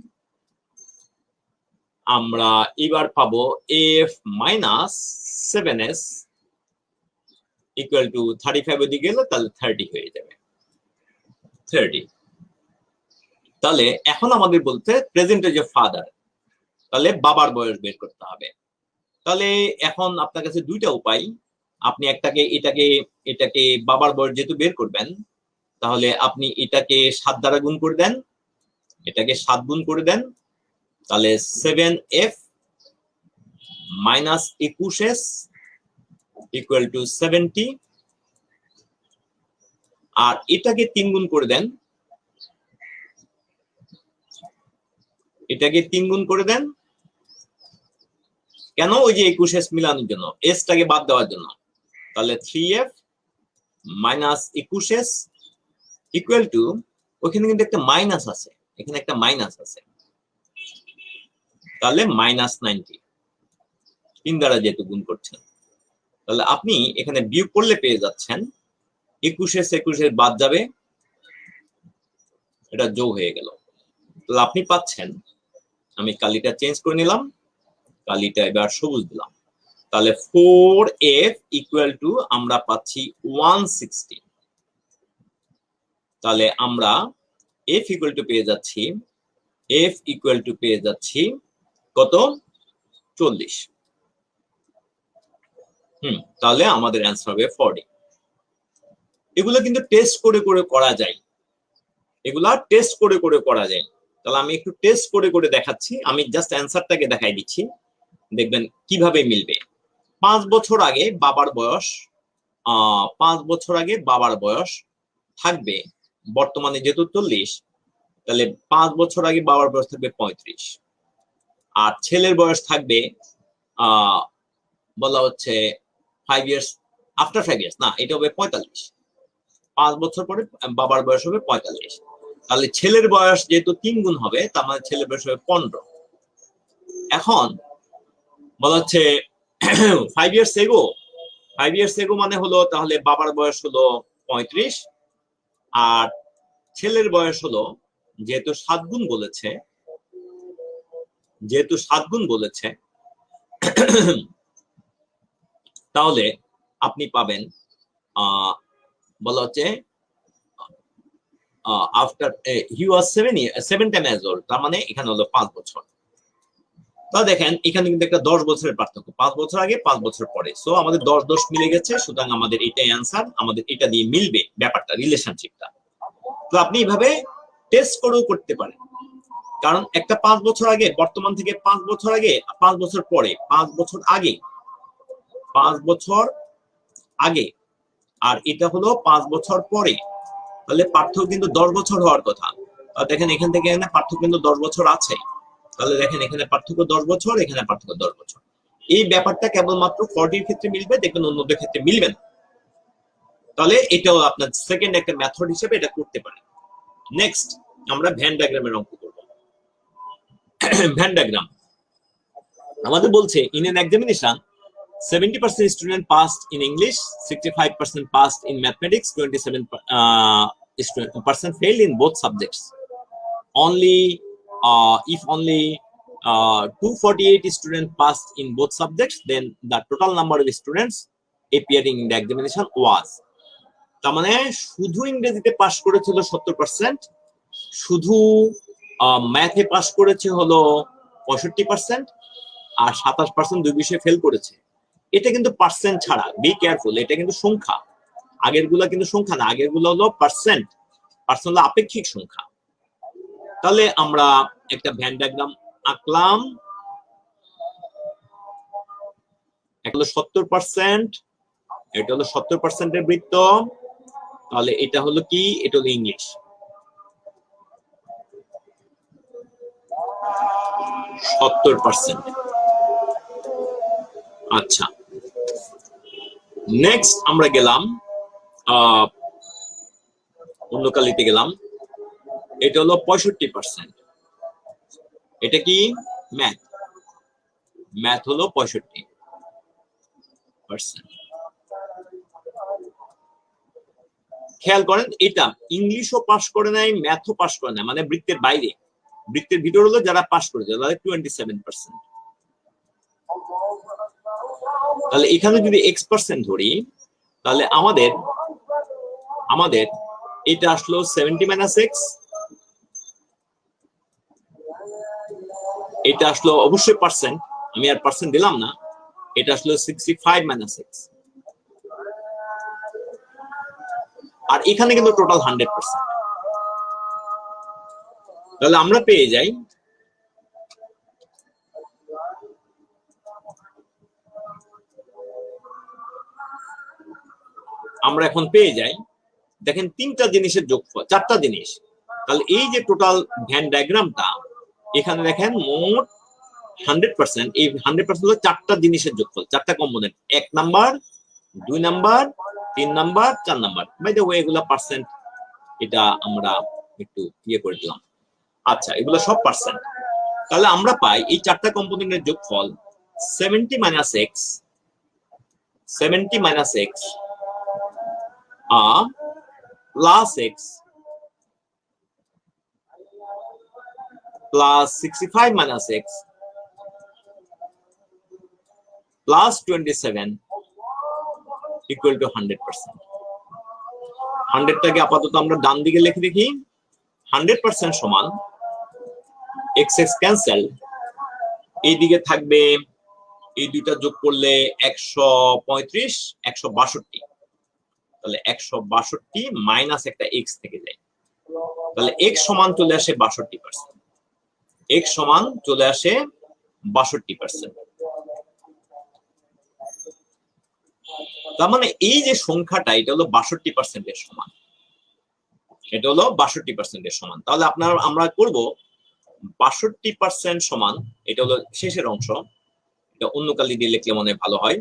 আমরা এবার পাবো f - 7s ইকুয়াল টু 35 ওদিকে গেলে তাহলে 30 হয়ে যাবে, 30। তাহলে এখন আমাদের বলতে প্রেজেন্ট এজ অফ ফাদার, তাহলে বাবার বয়স বের করতে হবে। তাহলে এখন আপনার কাছে দুইটা উপায়, আপনি একটাকে এটাকে বাবার বয়স যেহেতু বের করবেন, তাহলে আপনি এটাকে 7 দ্বারা গুণ করে দেন, এটাকে 7 গুণ করে দেন, তাহলে 7f - 21s ইকুয়াল টু 70। আর এটাকে 3 গুণ করে দেন, এটাকে 3 গুণ করে দেন। কেন? ওই যে 21s মিলানোর জন্য, s টাকে বাদ দেওয়ার জন্য। তাহলে 3f - 21s ইকুয়াল টু, ওখানে কিন্তু একটা মাইনাস আছে, এখানে একটা মাইনাস আছে, তাহলে -90। 3 দ্বারা যেহেতু গুণ করছেন, তাহলে আপনি এখানে বিয়োগ করলে পেয়ে যাচ্ছেন 21 বাদ যাবে, এটা যোগ হয়ে গেল। তাহলে আপনি পাচ্ছেন, আমি কালিটা চেঞ্জ করে নিলাম, কালিটা এবার সবুজ দিলাম, তাহলে 4f ইকুয়াল টু আমরা পাচ্ছি 160। তাহলে আমরা f ইকুয়াল টু পেয়ে যাচ্ছি কত? 40। তাহলে আমাদের অ্যান্সার হবে 40। এগুলো কিন্তু টেস্ট করে করা যায়, তাহলে আমি একটু টেস্ট করে দেখাচ্ছি। আমি জাস্ট অ্যান্সারটাকে দেখাই দিচ্ছি, দেখবেন কিভাবে মিলবে। 5 বছর আগে বাবার বয়স 5 বছর আগে বাবার বয়স থাকবে, বর্তমানে যেহেতু 40, তাহলে 5 বছর আগে বাবার বয়স থাকবে 35, আর ছেলের বয়স থাকবে বলা হচ্ছে 5 ইয়ার্স আফটার 5 ইয়ার্স, না এটা হবে 45। 5 বছর পরে বাবার বয়স হবে 45, তাহলে ছেলের বয়স যেহেতু 3 গুণ হবে, তার মানে ছেলের বয়স হবে 15। এখন বলা হচ্ছে 5 ইয়ার্স এগো মানে হলো, তাহলে বাবার বয়স হলো 35, আর ছেলের বয়স হলো, যেহেতু 7 গুণ বলেছে তাহলে আপনি পাবেন বলা হচ্ছে after he was 7 time age old, তার মানে এখানে হলো 5 বছর। তাহলে দেখেন এখানে কিন্তু একটা 10 বছরের পার্থক্য, 5 বছর আগে 5 বছর পরে। সো আমাদের 10 মিলে গেছে, সুতরাং আমাদের এটাই অ্যান্সার, আমাদের এটা দিয়ে মিলবে ব্যাপারটা, রিলেশনশিপটা। তো আপনি এইভাবে টেস্ট করেও করতে পারেন, কারণ একটা 5 বছর আগে, বর্তমান থেকে 5 বছর আগে, 5 বছর পরে, 5 বছর আগে, 5 বছর আগে, আর এটা হলো 5 বছর পরে, তাহলে পার্থক্য কিন্তু 10 বছর হওয়ার কথা। দেখেন এখান থেকে এখানে পার্থক্য কিন্তু 10 বছর আছে, তাহলে দেখেন এখানে পার্থক্য 10 বছর, এখানে পার্থক্য 10 বছর। এই ব্যাপারটা কেবলমাত্র 40 ক্ষেত্রে মিলবে, দেখবেন অন্যদের ক্ষেত্রে মিলবে না। তাহলে এটাও আপনার সেকেন্ড একটা মেথড হিসেবে এটা করতে পারেন। নেক্সট আমরা ভ্যান ডায়াগ্রামের অঙ্ক করব। ভ্যান ডায়াগ্রাম আমাদের বলছে, in an examination 70% student passed in English, 65% passed in mathematics, 27% failed in both subjects. If only 248 students passed in both subjects, then the total number of students appearing in the examination was. তার মানে শুধু ইংরেজিতে pass করেছিল 70%, শুধু ম্যাথে pass করেছে হলো 65%, আর 27% দুই বিষয়ে ফেল করেছে। এটা কিন্তু পার্সেন্ট ছাড়া, বি কেয়ারফুল, এটা কিন্তু সংখ্যা। আগের গুলা কিন্তু সংখ্যা না, আগের গুলো হলো পার্সেন্ট হলো আপেক্ষিক সংখ্যা। তাহলে আমরা একটা ভ্যান ডায়াগ্রাম আঁকলাম, এটা হলো 70%, এটা হলো 70%-এর বৃত্ত, তাহলে এটা হলো কি, এটা হলো ইংলিশ। 70%। আচ্ছা, নেক্সট আমরা গেলাম অন্য কালিতে গেলাম, এটা হলো 65%। এটা কি, ম্যাথ হলো 65%। খেয়াল করেন, এটা ইংলিশও পাস করে নাই, ম্যাথও পাস করে নাই, মানে বৃত্তের বাইরে। বৃত্তের ভিতর হলো যারা পাস করেছে তাদের 27%। তাহলে এখানে যদি x% ধরি, তাহলে আমাদের এটা আসলো 70 - x, এটা আসলো অবশ্যই পার্সেন্ট, আমি আর পার্সেন্ট দিলাম না, এটা আসলো 65 - x, আর এখানে কিন্তু টোটাল 100%। তাহলে আমরা পেয়ে যাই দেখেন 3টা জিনিসের যোগফল, 4টা জিনিস। তাহলে এই যে টোটাল ভ্যান ডায়াগ্রামটা, এখানে দেখেন মোট 100%, এই 100% হলো 4টা জিনিসের যোগফল, 4টা component, 1 number, 2 number, 3 number, 4 number. By the way এগুলা পার্সেন্ট, এটা আমরা একটু করে দিলাম। আচ্ছা, এগুলো সব পার্সেন্ট। তাহলে আমরা পাই এই 4টা কম্পোনেন্টের যোগফল 70 - x, plus x plus 65 minus x plus 27 equal to 100%। 100টাকে আপাতত আমরা ডান দিকে লিখে দেখি। 100% সমান এক্স এক্স ক্যান্সেল, এইদিকে থাকবে এই দুইটা যোগ করলে 135 162, তাহলে 162 মাইনাস একটা এক্স থেকে যায়, তাহলে এক্স সমান চলে আসে 62%। এক্স সমান চলে আসে 62%। তার মানে এই যে সংখ্যাটা এটা হলো 62% এর সমান, এটা হলো 62% এর সমান। তাহলে আমরা করব 62% সমান, এটা হলো শেষের অংশ, এটা অন্য কালি দিয়ে লিখলে মনে ভালো হয়।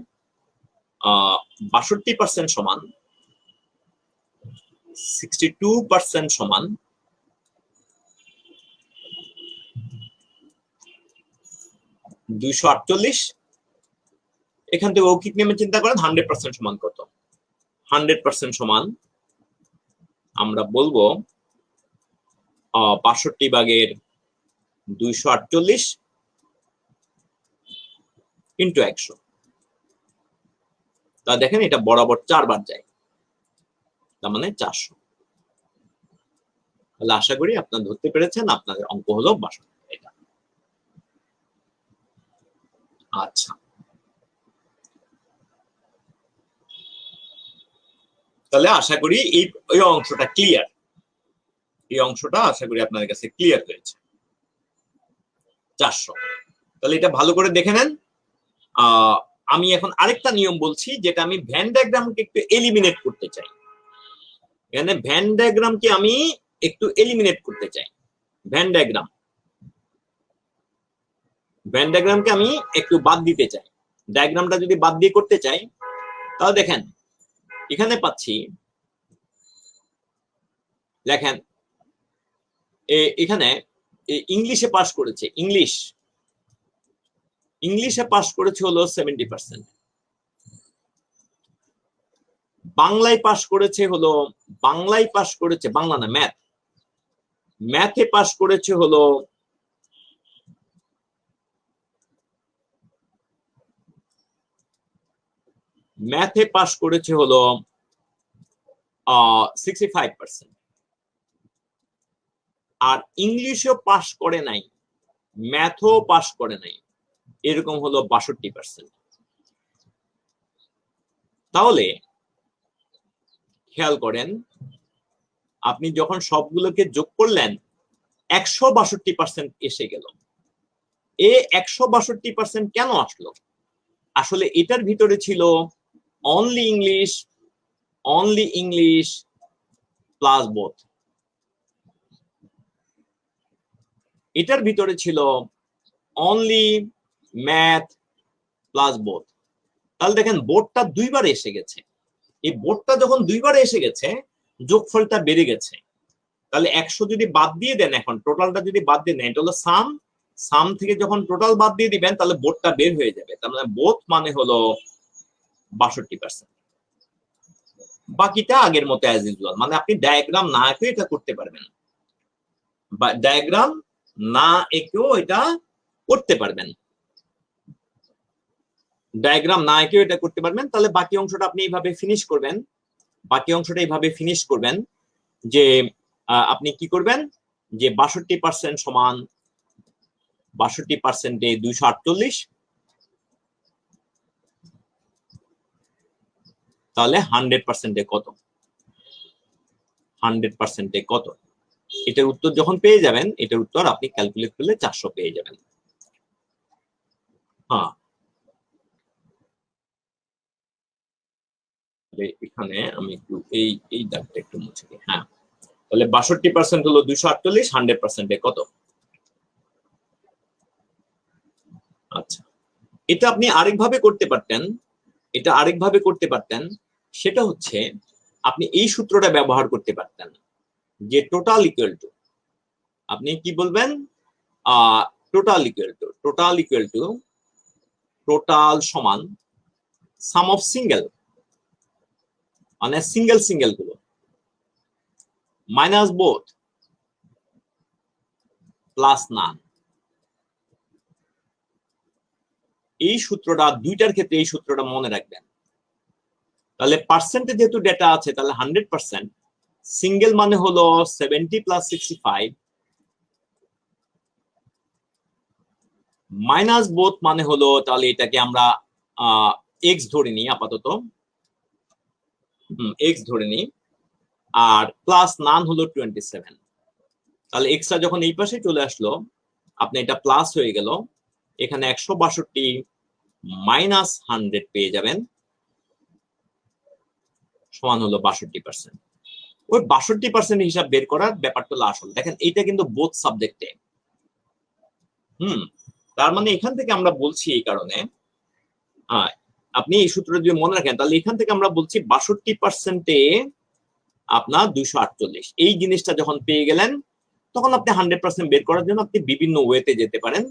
62% সমান 62% সমান 248। এখান থেকে ঔকিক নিয়মে চিন্তা করেন 100% সমান কত। 100% সমান আমরা বলবো 65 ভাগের 248 ইন্টু 100। তা দেখেন এটা বরাবর 4 বার যায়, তার মানে 400। তাহলে আশা করি আপনারা ধরতে পেরেছেন, আপনাদের অঙ্ক হলো 62। এটা আচ্ছা, তাহলে আশা করি এই অংশটা ক্লিয়ার। এই অংশটা আশা করি আপনাদের কাছে ক্লিয়ার হয়েছে। 400। তাহলে এটা ভালো করে দেখে নেন। আমি এখন আরেকটা নিয়ম বলছি, যেটা আমি ভ্যান ডায়াগ্রামকে একটু এলিমিনেট করতে চাই। এখানে ভ্যান ডায়াগ্রামকে আমি একটু এলিমিনেট করতে চাই। ভ্যান ডায়াগ্রামকে আমি একটু বাদ দিতে চাই। ডায়াগ্রামটা যদি বাদ দিয়ে করতে চাই, তাহলে দেখেন এখানে পাচ্ছি, দেখেন এখানে ইংলিশে পাস করেছে, ইংলিশে পাস করেছে হলো 70%, বাংলায় পাস করেছে হলো, বাংলা না ম্যাথে পাস করেছে হলো 65%, আর ইংলিশও পাস করে নাই, ম্যাথও পাস করে নাই, এরকম হলো 62%। তাহলে খেয়াল করেন, আপনি যখন সবগুলোকে যোগ করলেন 162% এসে গেল। 162% কেন আসলো? আসলে এটার ভিতরে ছিল অনলি ইংলিশ প্লাস বোথ। এটার ভিতরে ছিল অনলি ম্যাথ প্লাস বোথ। তাহলে দেখেন বোর্ডটা দুইবার এসে গেছে। এই বোর্ডটা যখন দুইবার এসে গেছে, যোগফলটা বেড়ে গেছে। তাহলে 100 যদি বাদ দিয়ে দেন, এখন টোটালটা যদি বাদ দিয়ে দেন, এটা হলো সাম থেকে যখন টোটাল বাদ দিয়ে দিবেন, তাহলে বোর্ডটা বের হয়ে যাবে। তার মানে বোথ মানে হলো 62%। বাকিটা আগের মতো অ্যাজ ইউজুয়াল, মানে আপনি ডায়াগ্রাম না এঁকে এটা করতে পারবেন, বা ডায়াগ্রাম না এঁকেও এটা করতে পারবেন, তাহলে বাকি অংশটা আপনি এইভাবে ফিনিশ করবেন, যে আপনি কি করবেন, যে 62% সমান 62%-এ 248, তাহলে 100%-এ কত, 100%-এ কত, এটার উত্তর যখন পেয়ে যাবেন, এটার উত্তর আপনি ক্যালকুলেট করলে 400 পেয়ে যাবেন। হ্যাঁ, এখানে আমি একটু এই দাগটা একটু মুছে দিই। হ্যাঁ, তাহলে 62% হলো 248, 100%-এ কত? আচ্ছা, এটা আপনি আরেকভাবে করতে পারতেন, সেটা হচ্ছে আপনি এই সূত্রটা ব্যবহার করতে পারতেন, যে টোটাল ইকুয়াল টু, আপনি কি বলবেন, টোটাল ইকুয়াল টু টোটাল সমান সাম অফ সিঙ্গেল মানে সিঙ্গেল সিঙ্গেল গুলো, মাইনাস বোথ প্লাস নান। এই সূত্রটা দুইটার ক্ষেত্রে এই সূত্রটা মনে রাখবেন। তাহলে পার্সেন্টে যেহেতু ডেটা আছে তাহলে 100%, সিঙ্গেল মানে হলো 70 প্লাস 65, মাইনাস বোথ মানে হলো, তাহলে এটাকে আমরা এক্স ধরে নিই আপাতত, এক্স ধরে নিই, আর প্লাস নান হলো 27। তাহলে এক্সটা যখন এই পাশে চলে আসলো, আপনি এটা প্লাস হয়ে গেল, এখানে 162 মাইনাস 100 পেয়ে যাবেন, সমান হলো 62%। ওই 62% হিসাব বের করার ব্যাপারটা হলো আসল। দেখেন এইটা কিন্তু বোথ সাবজেক্টে। তার মানে এখান থেকে আমরা বলছি এই কারণে, আপনি এই সূত্র যদি মনে রাখেন তাহলে এখান থেকে আমরা বলছি 62%-এ আপনার 248। এই জিনিসটা যখন পেয়ে গেলেন তখন আপনি 100% বের করার জন্য আপনি বিভিন্ন ওয়েতে যেতে পারেন।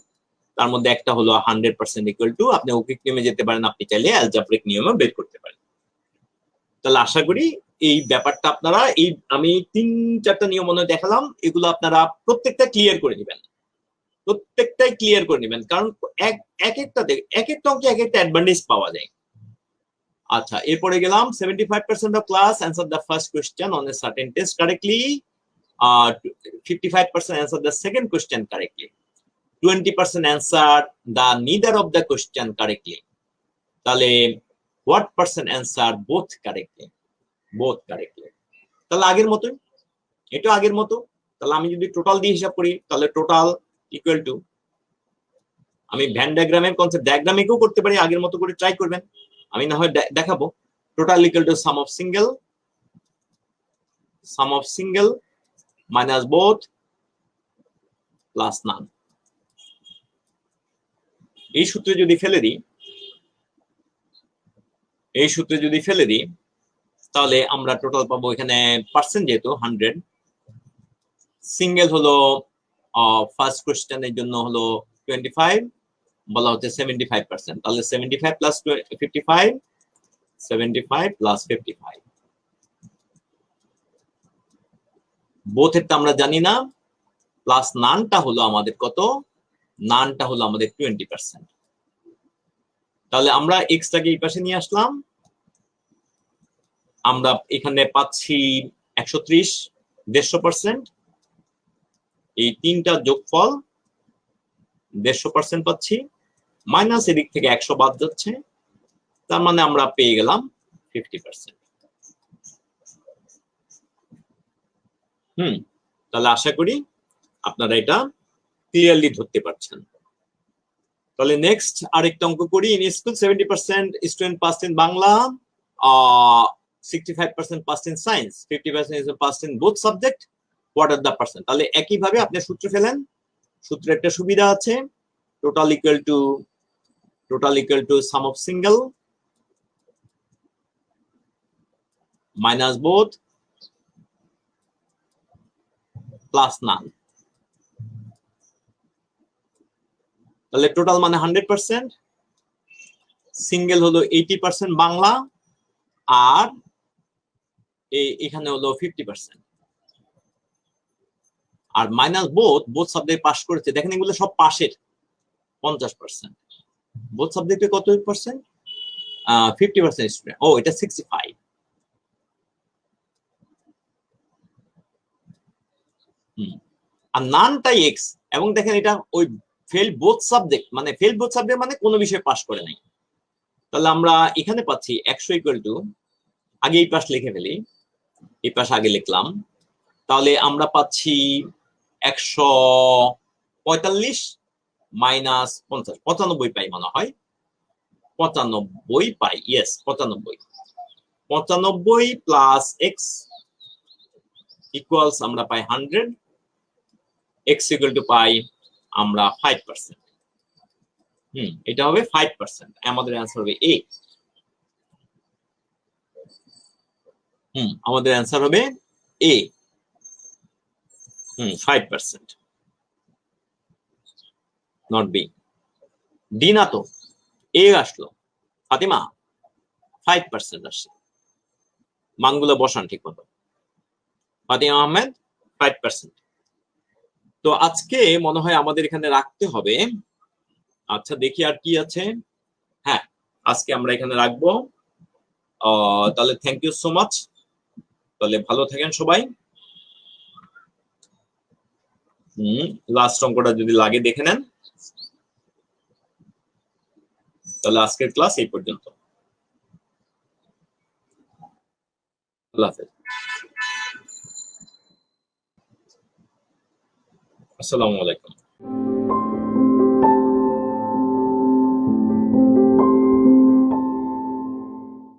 তার মধ্যে একটা হলো 100% ইকুয়াল টু, আপনি ঔকিক নিয়মে যেতে পারেন, আপনি চাইলে অ্যালজেব্রিক নিয়মে বের করতে পারেন। তাহলে আশা করি এই ব্যাপারটা আপনারা, এই আমি 3-4টা নিয়ম মনে দেখালাম, এগুলো আপনারা প্রত্যেকটা ক্লিয়ার করে নেবেন, প্রত্যেকটাই ক্লিয়ার করে নেবেন, কারণ এক একটা অঙ্কে এক একটা অ্যাডভান্টেজ পাওয়া যায়। আচ্ছা, এরপরে গেলাম 75% of class answer the first question on a certain test correctly, 55% answer the second question correctly, 20% answer the neither of the question correctly. তাহলে what percent answer both correctly? both correctly. তাহলে আগের মতোই, এটা আগের মতো। তাহলে আমি যদি টোটাল দিয়ে হিসাব করি তাহলে টোটাল ইকুয়াল টু, আমি ভ্যান ডায়াগ্রামের কনসেপ্ট ডায়াগ্রামিকেও করতে পারি, আগের মতো করে ট্রাই করবেন, আমি না হয় দেখাবো। Total equal to sum of single minus both plus none. এই সূত্রে যদি ফেলে দিই তাহলে আমরা টোটাল পাবো, এখানে পার্সেন্ট যেহেতু 100, সিঙ্গেল হলো ফার্স্ট কোশ্চেনের জন্য হলো 25, বলা হচ্ছে 75%, তাহলে 75 প্লাস 55, 75 প্লাস 55। বোথেরটা আমরা জানি না, প্লাস নানটা হলো আমাদের কত, নানটা হলো আমাদের 20%। তাহলে আমরা এক্সটাকে এই পাশে নিয়ে আসলাম, আমরা এখানে পাচ্ছি 130, 150%, এই তিনটা যোগফল 150% পাচ্ছি, মাইনাস এদিক থেকে 100 বাদ যাচ্ছে, তার মানে আমরা পেয়ে গেলাম 50%। তাহলে আশা করি আপনারা এটা ক্লিয়ারলি ধরতে পারছেন। তাহলে নেক্সট আরেকটা অঙ্ক করি। In school 70% student passed in Bangla, 65% passed in science, 50% is passed in both subject, what are the percent? তাহলে একইভাবে আপনি সূত্র ফেলেন, সূত্রের একটা সুবিধা আছে, total equal to sum of single minus both plus none. তাহলে টোটাল মানে 100%, সিঙ্গেল হলো 80% বাংলা, আর এখানে হলো 50%, আর মাইনাস বোথ সাবজেক্ট পাস করেছে। দেখেন এগুলো সব পাশের 50%, বোথ সাবজেক্টে কত পার্সেন্ট, 50% স্টুডেন্ট, ও এটা 65। আর নানটাই এক্স, এবং দেখেন এটা ওই ফেল বোথ সাবজেক্ট মানে কোনো বিষয় পাস করে নাই। তাহলে আমরা এখানে পাচ্ছি 100 ইকুয়াল টু, আগে এই পাশ লিখে ফেলি, এই পাশ আগে লিখলাম, তাহলে আমরা পাচ্ছি 145 মাইনাস 50, 95 পাই মনে হয়, 95 পাই, ইয়েস 95 প্লাস এক্স ইকুয়ালস আমরা পাই 100, এক্স ইকুয়াল টু পাই আমরা 5%। এটা হবে 5%, আমাদের অ্যান্সার হবে এ। আমাদের অ্যান্সার হবে এ, 5%, নট বি। ডি না তো, এ আসলো ফাতিমা, 5% আসছে। মানগুলো বসান ঠিক মতো। ফাতিমা আহমেদ 5%। তো আজকে মনে হয় আমাদের এখানে রাখতে হবে। আচ্ছা দেখি আর কি আছে। হ্যাঁ, আজকে আমরা এখানে রাখবো। তাহলে থ্যাংক ইউ সো মাচ। তাহলে ভালো থাকেন সবাই। লাস্ট অঙ্কটা যদি লাগে দেখে নেন। তাহলে আজকের ক্লাস এই পর্যন্ত। আল্লাহ হাফেজ। আসসালামু আলাইকুম।